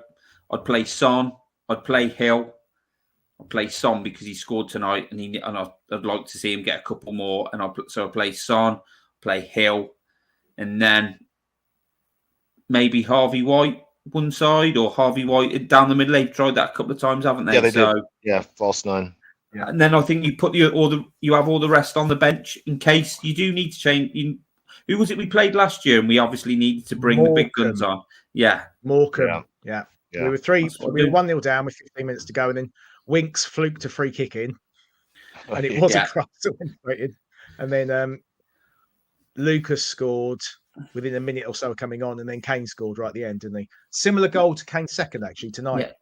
I'd play Son. I'd play Hill. I'd play Son because he scored tonight, and I'd like to see him get a couple more. And I'll play Son, play Hill, and then maybe Harvey White one side or Harvey White down the middle. They've tried that a couple of times, haven't they? Yeah, they did. Yeah, false nine. Yeah. And then I think you put you have all the rest on the bench in case you do need to change. Who was it we played last year, and we obviously needed to bring the big guns on? Yeah, Morecambe. Yeah. We were 1-0 down with 15 minutes to go, and then Winks fluked a free kick in, and it was a cross that went straight in. And then Lucas scored within a minute or so of coming on, and then Kane scored right at the end, didn't he? Similar goal to Kane's second, actually, tonight. Yeah.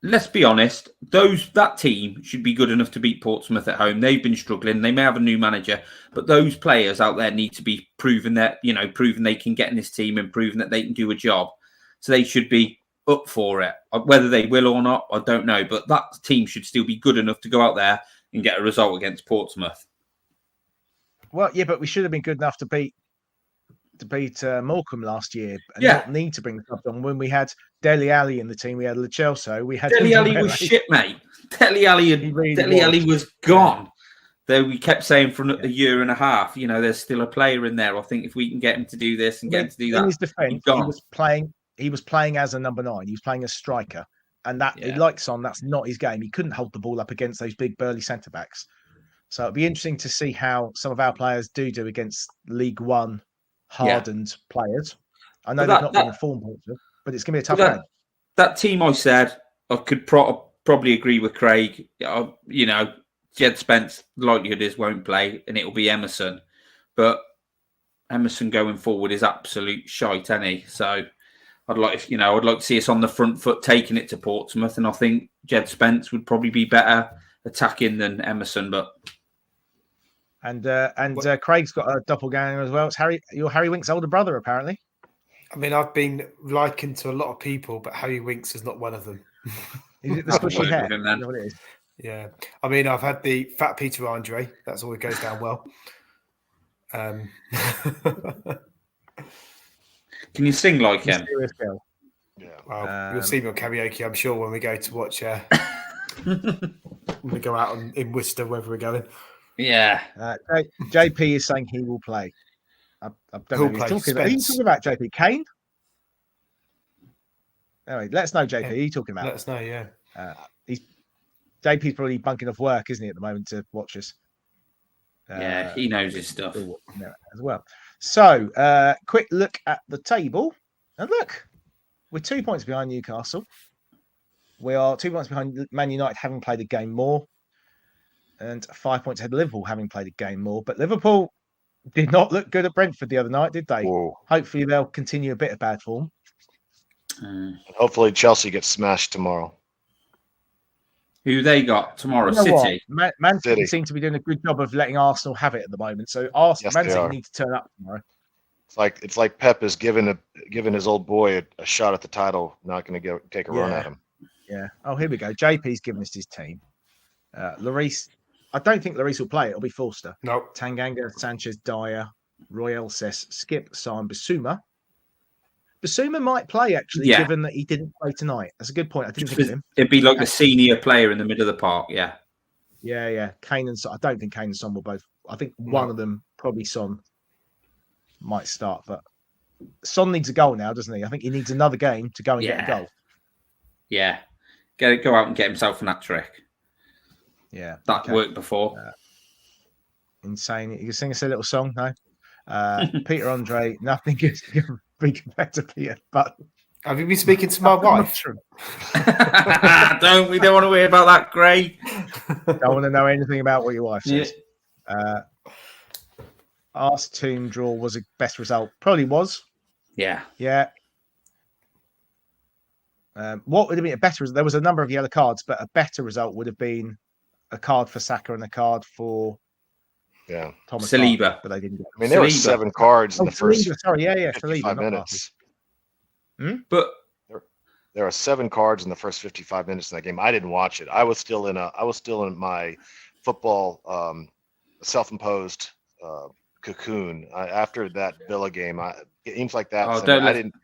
Let's be honest, that team should be good enough to beat Portsmouth at home. They've been struggling. They may have a new manager, but those players out there need to be proven they can get in this team and proven that they can do a job. So they should be up for it. Whether they will or not, I don't know. But that team should still be good enough to go out there and get a result against Portsmouth. Well, yeah, but we should have been good enough to beat Morecambe last year and not need to bring the clubs on. When we had Dele Alli in the team, we had Lo Celso, we had Dele Alli was shit, mate. Dele Alli was gone. Though we kept saying for a year and a half, there's still a player in there. I think if we can get him to do this and get him to do that, in his defence, he was playing as a number 9. He was playing as striker, and he likes on. That's not his game. He couldn't hold the ball up against those big burly centre backs. So it'd be interesting to see how some of our players do against League One hardened players. I know they've not been in form, but it's going to be a tough game. That team, I said, I could probably agree with Craig. Jed Spence, the likelihood is won't play, and it'll be Emerson. But Emerson going forward is absolute shite, isn't he? So I'd like to see us on the front foot taking it to Portsmouth, and I think Jed Spence would probably be better attacking than Emerson, but. And Craig's got a doppelganger as well. It's Harry Winks' older brother, apparently. I mean, I've been likened to a lot of people, but Harry Winks is not one of them. Is it the squishy hair? You know what it is? Yeah. I mean, I've had the fat Peter Andre. That's always goes down well. Can you sing like him? Yeah. Well, you'll see me on karaoke, I'm sure, when we go to watch. When we go out in Worcester, wherever we're going. Yeah. JP is saying he will play. I don't know who he's talking about. Are you talking about JP? Kane? Anyway, let us know, JP. Who are you talking about? Let us know, yeah. JP's probably bunking off work, isn't he, at the moment, to watch us? He knows his stuff. As well. So, quick look at the table. And look, we're 2 points behind Newcastle. We are 2 points behind Man United, having played a game more. And 5 points ahead of Liverpool, having played a game more. But Liverpool did not look good at Brentford the other night, did they? Whoa. Hopefully they'll continue a bit of bad form. Hopefully Chelsea gets smashed tomorrow. Who they got tomorrow? City. Man City seem to be doing a good job of letting Arsenal have it at the moment. So Man City need to turn up tomorrow. It's like Pep is giving his old boy a shot at the title. Not going to take a run at him. Yeah. Oh, here we go. JP's giving us his team. Lloris. I don't think Lloris will play. It'll be Forster. No. Tanganga, Sanchez, Dyer, Royal, Cess, Skipp, Sarr, and Bissouma. Bissouma might play, actually, given that he didn't play tonight. That's a good point. I didn't think of him. It'd be like the senior player in the middle of the park, yeah. Yeah. Kane and Son. I don't think Kane and Son will both. I think one of them, probably Son, might start. But Son needs a goal now, doesn't he? I think he needs another game to go and get a goal. Yeah. Go out and get himself an hat-trick. Yeah. That worked before. Insane. You can sing us a little song, no? Peter Andre, nothing is be compared to Peter, but have you been speaking to my wife? We don't want to hear about that, Craig. Don't want to know anything about what your wife says. Arse team draw was a best result. Probably was. Yeah. What would have been a better result? There was a number of yellow cards, but a better result would have been a card for Saka and a card for Thomas Saliba. Parker, but they didn't get it. I mean, there were 7 cards in the first Saliba, 55 minutes. But there are 7 cards in the first 55 minutes in that game. I didn't watch it. I was still in my football self-imposed cocoon after that Villa game. Games like that. Oh, I didn't.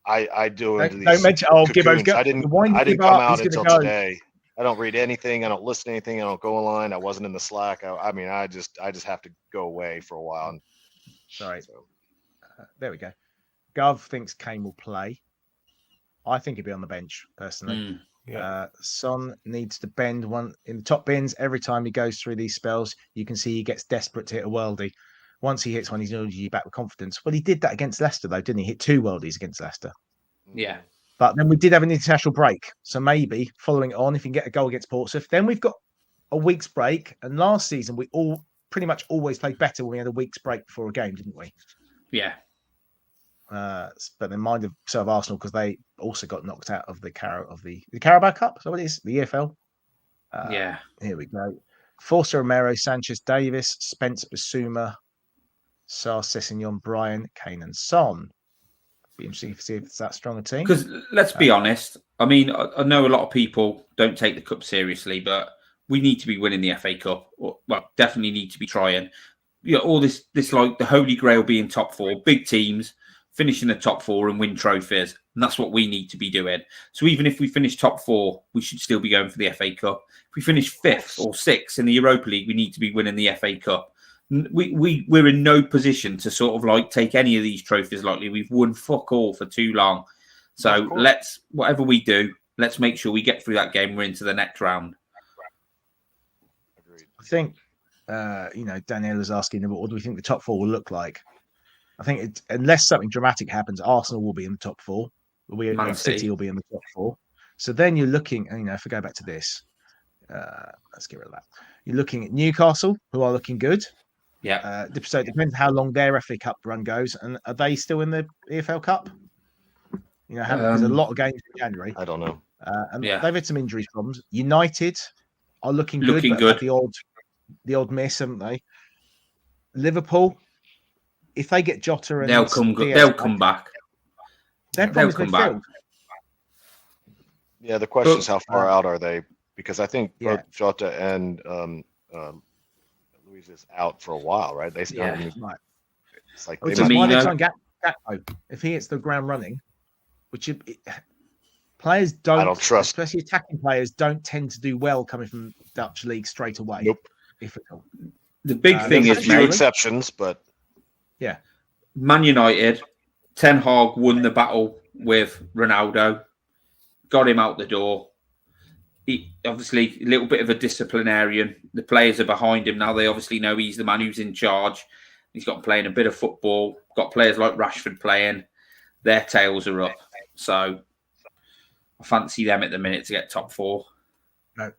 I do into these don't mention. Oh, Gibbo's cocoons. go. I didn't come out until today. I don't read anything. I don't listen to anything. I don't go online. I wasn't in the Slack. I just have to go away for a while. And, Sorry. There we go. Gov thinks Kane will play. I think he'll be on the bench personally. Son needs to bend one in the top bins every time he goes through these spells. You can see he gets desperate to hit a worldie. Once he hits one, he's usually back with confidence. Well, he did that against Leicester, though, didn't he? Hit 2 worldies against Leicester. Yeah. But then we did have an international break. So maybe following it on, if you can get a goal against Portsmouth, then we've got a week's break. And last season, we all pretty much always played better when we had a week's break before a game, didn't we? Yeah. But in mind of Arsenal, because they also got knocked out of the Carabao Cup. So what it is? The EFL. Yeah. Here we go. Forster, Romero, Sanchez, Davis, Spence, Basuma, Sarr, Sessegnon, Bryan, Kane, and Son. Be interesting to see if it's that strong a team. Because let's be honest. I mean, I know a lot of people don't take the cup seriously, but we need to be winning the FA Cup. Definitely need to be trying. All this like the Holy Grail being top 4, big teams finishing the top 4 and win trophies. And that's what we need to be doing. So even if we finish top 4, we should still be going for the FA Cup. If we finish 5th or 6th in the Europa League, we need to be winning the FA Cup. We're in no position to sort of like take any of these trophies lightly. We've won fuck all for too long. So whatever we do, let's make sure we get through that game. We're into the next round. Agreed. I think, Danielle is asking, what do we think the top 4 will look like? I think unless something dramatic happens, Arsenal will be in the top 4. City will be in the top 4. So then you're looking, if we go back to this, let's get rid of that. You're looking at Newcastle, who are looking good. Yeah. So it depends how long their FA Cup run goes. And are they still in the EFL Cup? There's a lot of games in January. I don't know. They've had some injuries problems. United are looking good. The odd miss, haven't they? Liverpool, if they get Jota and they'll come back. Their problem is midfield. Yeah, the question is how far out are they? Because I think both Jota and Luis is out for a while, right? They start. Right. It's like why they try and Gakpo if he hits the ground running, players don't. I don't trust, especially attacking players, don't tend to do well coming from Dutch league straight away. Nope. The big thing is, a few exceptions, but yeah, Man United, Ten Hag won the battle with Ronaldo, got him out the door. He obviously a little bit of a disciplinarian. The players are behind him now. They obviously know he's the man who's in charge. He's got playing a bit of football. Got players like Rashford playing. Their tails are up. So I fancy them at the minute to get top 4. No,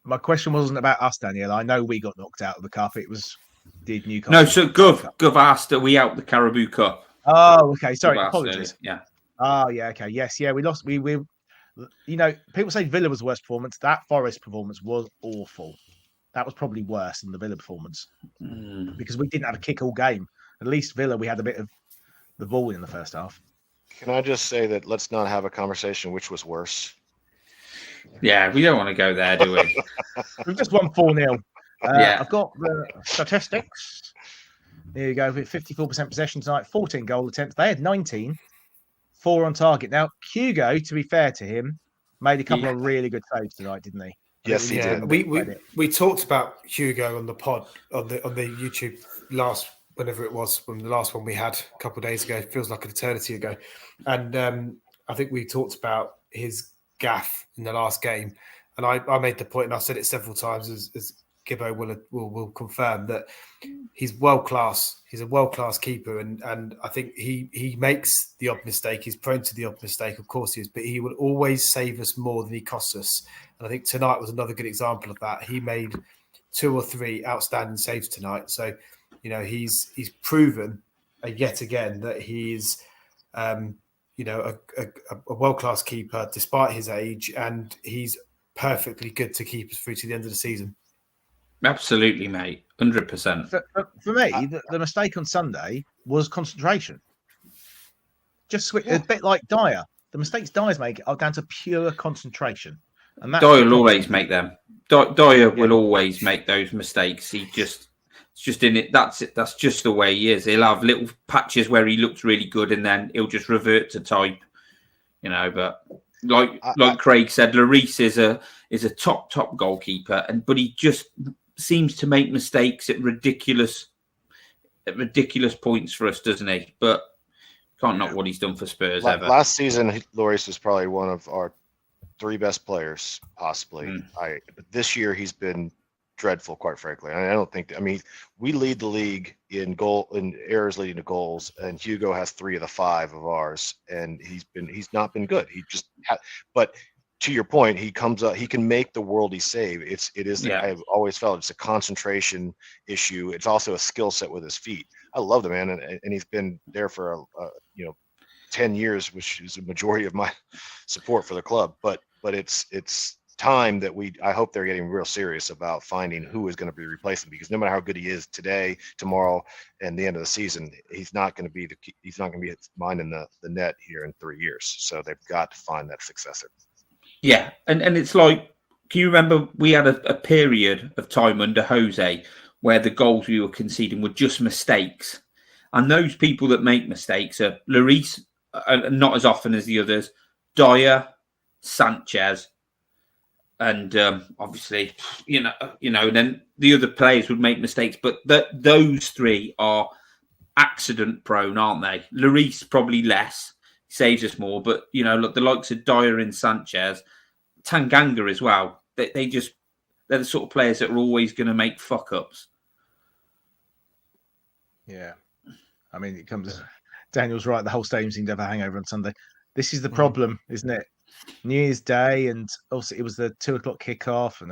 my question wasn't about us, Danielle. I know we got knocked out of the cup. It was did Newcastle? No, so Gov asked, are we out the Carabao Cup? Oh, okay. Sorry, apologies. Yeah. Oh, yeah. Okay. Yes. Yeah. We lost. We people say Villa was the worst performance. That Forest performance was awful. That was probably worse than the Villa performance because we didn't have a kick all game. At least Villa, we had a bit of the ball in the first half. Can I just say that let's not have a conversation which was worse? Yeah, we don't want to go there, do we? We've just won 4-0. Yeah. I've got the statistics. There you go. With 54% possession tonight, 14 goal attempts. They had 19. 4 on target. Now, Hugo, to be fair to him, made a couple of really good saves tonight, didn't he? Yes, he did. We talked about Hugo on the pod on the YouTube whenever it was, from the last one we had a couple of days ago. It feels like an eternity ago, and I think we talked about his gaff in the last game, and I made the point, and I've said it several times, as Gibbo will confirm, that he's world class. He's a world class keeper, and I think he makes the odd mistake. He's prone to the odd mistake, of course he is, but he will always save us more than he costs us. And I think tonight was another good example of that. He made 2 or 3 outstanding saves tonight. So, he's proven yet again that he's a world class keeper despite his age, and he's perfectly good to keep us through to the end of the season. Absolutely, mate. 100%. For me, the mistake on Sunday was concentration. Just a bit like Dyer. the mistakes Dyer's make are down to pure concentration. And that's Dyer will always make them. Dyer will always make those mistakes. It's just in it. That's it. That's just the way he is. He'll have little patches where he looks really good, and then he'll just revert to type. But like Craig said, Lloris is a top goalkeeper, but he just seems to make mistakes at ridiculous points for us, doesn't he? But can't knock what he's done for Spurs ever. Last season, Lloris was probably one of our 3 best players, possibly. This year, he's been dreadful, quite frankly. I don't think. We lead the league in errors leading to goals, and Hugo has 3 of the 5 of ours, and he's not been good. But to your point, he comes up. He can make the worldie save. I've always felt it's a concentration issue. It's also a skill set with his feet. I love the man, and he's been there for 10 years, which is a majority of my support for the club. But it's time that I hope they're getting real serious about finding who is going to be replacing, because no matter how good he is today, tomorrow, and the end of the season, he's not going to be minding the net here in 3 years. So they've got to find that successor. Yeah, and it's like, can you remember we had a period of time under Jose where the goals we were conceding were just mistakes, and those people that make mistakes are Lloris, not as often as the others, Dyer, Sanchez. And obviously, and then the other players would make mistakes, but those 3 are accident prone, aren't they? Lloris probably less, saves us more, but look, the likes of Dyer and Sanchez, Tanganga as well. They're the sort of players that are always going to make fuck ups. Yeah, it comes. Daniel's right. The whole stadium seemed to have a hangover on Sunday. This is the problem, isn't it? New Year's Day, and also it was the 2:00 kickoff, and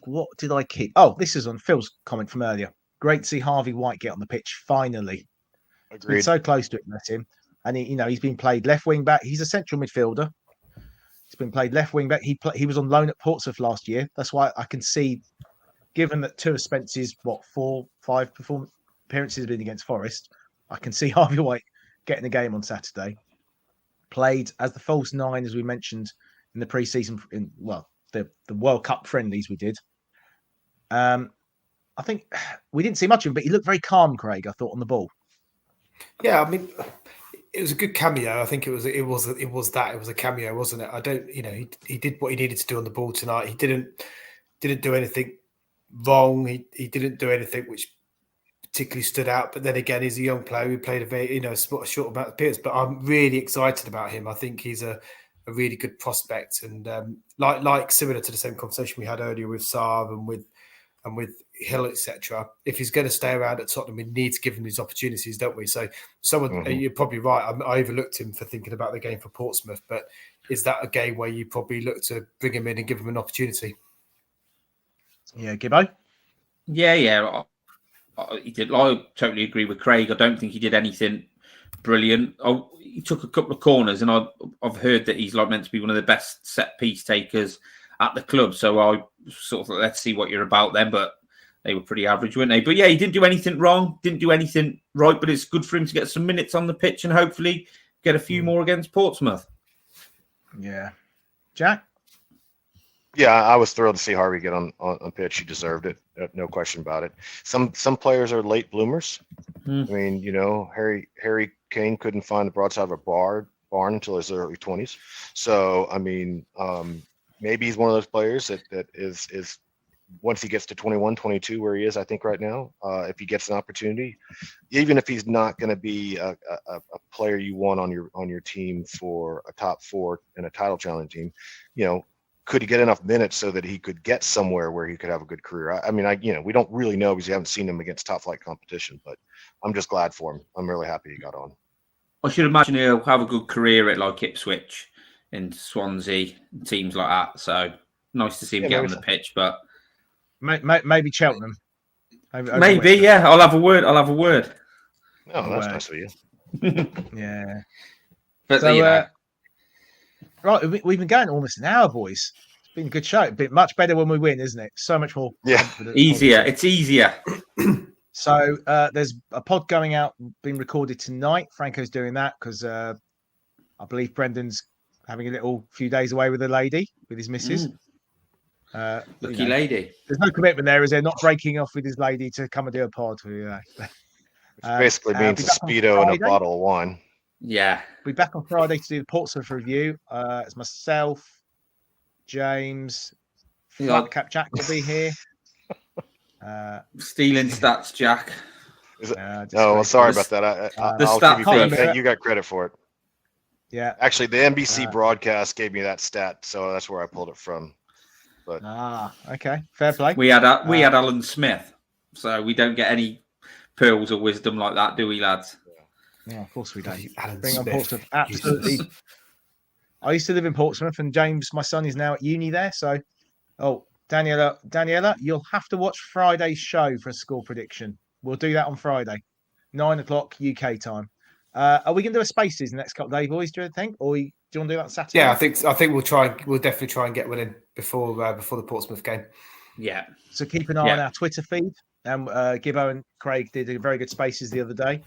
what did I keep? Oh, this is on Phil's comment from earlier. Great to see Harvey White get on the pitch finally. Agreed. Been so close to it, met him, and he's been played left wing back. He's a central midfielder. He's been played left wing back. He was on loan at Portsmouth last year. That's why I can see, given that 2 of Spence's 4-5 appearances have been against Forest, I can see Harvey White getting a game on Saturday. Played as the false 9, as we mentioned in the pre-season, the World Cup friendlies we did. I think we didn't see much of him, but he looked very calm, Craig, I thought, on the ball. Yeah, it was a good cameo. I think it was a cameo, wasn't it? I don't, he did what he needed to do on the ball tonight. He didn't do anything wrong. He didn't do anything which particularly stood out. But then again, he's a young player who played a very, a short amount of periods. But I'm really excited about him. I think he's a really good prospect, and like similar to the same conversation we had earlier with Sarr and with Hill, etc. If he's going to stay around at Tottenham, we need to give him these opportunities, don't we? So you're probably right. I overlooked him for thinking about the game for Portsmouth, but is that a game where you probably look to bring him in and give him an opportunity? Yeah, Gibbo? Yeah. He did. I totally agree with Craig. I don't think he did anything brilliant. He took a couple of corners, and I've heard that he's meant to be one of the best set piece takers at the club. So I sort of let's see what you're about then. But they were pretty average, weren't they? But yeah, he didn't do anything wrong, didn't do anything right. But it's good for him to get some minutes on the pitch and hopefully get a few more against Portsmouth. Yeah, Jack. Yeah, I was thrilled to see Harvey get on pitch. He deserved it, no question about it. Some players are late bloomers. Harry Kane couldn't find the broadside of a barn until his early 20s. So maybe he's one of those players that is once he gets to 21, 22, where he is, I think right now, if he gets an opportunity, even if he's not going to be a player you want on your team for a top 4 and a title challenge team, could he get enough minutes so that he could get somewhere where he could have a good career? We don't really know because we haven't seen him against top flight competition, but I'm just glad for him. I'm really happy he got on. I should imagine he'll have a good career at Ipswich and Swansea, teams like that. So nice to see him get on the pitch, but maybe Cheltenham. Maybe, yeah. I'll have a word. Oh, that's nice of you. Yeah. But right, we've been going almost an hour, boys. It's been a good show. Been much better when we win, isn't it? So much more. Yeah. Easier. It's easier. So there's a pod going out, being recorded tonight. Franco's doing that because I believe Brendan's having a little few days away with a lady, with his missus. Lucky lady. There's no commitment there, is there? Not breaking off with his lady to come and do a pod. Which basically means a be back on Speedo and a Friday. bottle of wine. Yeah. We'll be back on Friday to do the Portsmouth review. It's myself, James, Flat Cap Jack will be here. Stealing stats, Jack. Sorry about that. I'll give you credit. You got credit for it. Yeah. Actually, the NBC broadcast gave me that stat, so that's where I pulled it from. But okay, fair play. We had Alan Smith, so we don't get any pearls of wisdom like that, do we, lads? Yeah, of course we don't. Alan Bring on Smith. Portsmouth, absolutely. I used to live in Portsmouth, and James, my son, is now at uni there. So, Daniela, you'll have to watch Friday's show for a score prediction. We'll do that on Friday, 9:00 UK time. Are we going to do a spaces in the next couple of days, boys? Do you think, or do you want to do that on Saturday? Yeah, I think we'll try. We'll definitely try and get one in before the Portsmouth game. Yeah. So keep an eye on our Twitter feed. And Gibbo and Craig did a very good spaces the other day.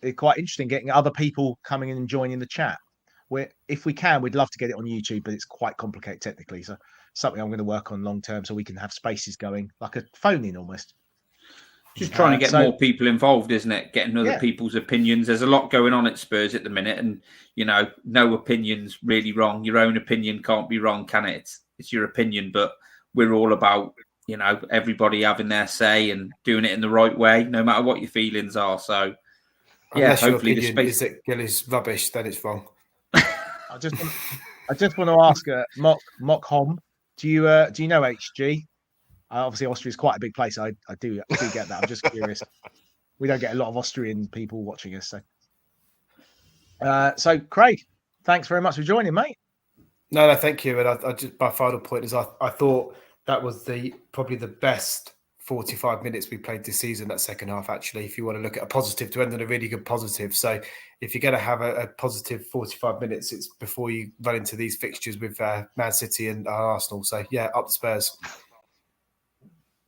It's quite interesting getting other people coming in and joining the chat. If we can, we'd love to get it on YouTube, but it's quite complicated technically. So something I'm going to work on long term, so we can have spaces going like a phone in almost. Just trying to get more people involved, isn't it? Getting other people's opinions. There's a lot going on at Spurs at the minute, and no opinion's really wrong. Your own opinion can't be wrong, can it? It's your opinion, but we're all about everybody having their say and doing it in the right way, no matter what your feelings are. So, unless hopefully your opinion is that Gill is rubbish, then it's wrong. I just want to ask Mock Hom, do you know HG? Obviously, Austria is quite a big place. I do get that. I'm just curious. We don't get a lot of Austrian people watching us. So Craig, thanks very much for joining, mate. No, thank you. And I just, my final point is I thought that was probably the best 45 minutes we played this season, that second half, actually, if you want to look at a positive to end on a really good positive. So if you're going to have a positive 45 minutes, it's before you run into these fixtures with Man City and Arsenal. So, up the Spurs.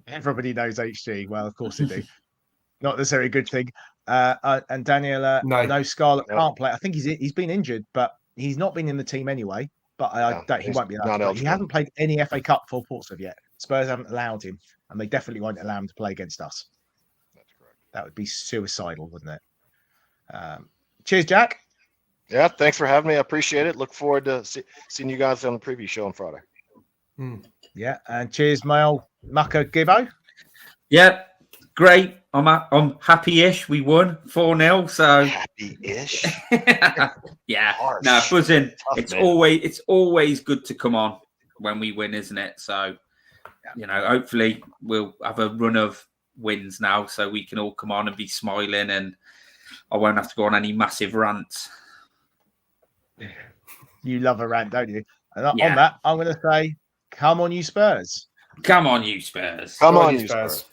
Everybody knows HG. Well, of course they do. Not necessarily a good thing. And Daniela, no Scarlett can't play. I think he's been injured, but he's not been in the team anyway. But I doubt he won't be allowed to play. He hasn't played any FA Cup for Portsmouth yet. Spurs haven't allowed him, and they definitely won't allow him to play against us. That's correct. That would be suicidal, wouldn't it? Cheers, Jack. Yeah, thanks for having me. I appreciate it. Look forward to seeing you guys on the preview show on Friday. Yeah, and cheers, my old mucker Gibbo. Yeah, great. I'm happy-ish. We won 4-0. So happy-ish. Yeah, Harsh. no, buzzing. Tough, It's always good to come on when we win, isn't it? So, hopefully we'll have a run of wins now, so we can all come on and be smiling, and I won't have to go on any massive rants. You love a rant, don't you? And on that, I'm going to say, come on, you Spurs. Come on, you Spurs. Come on, you Spurs.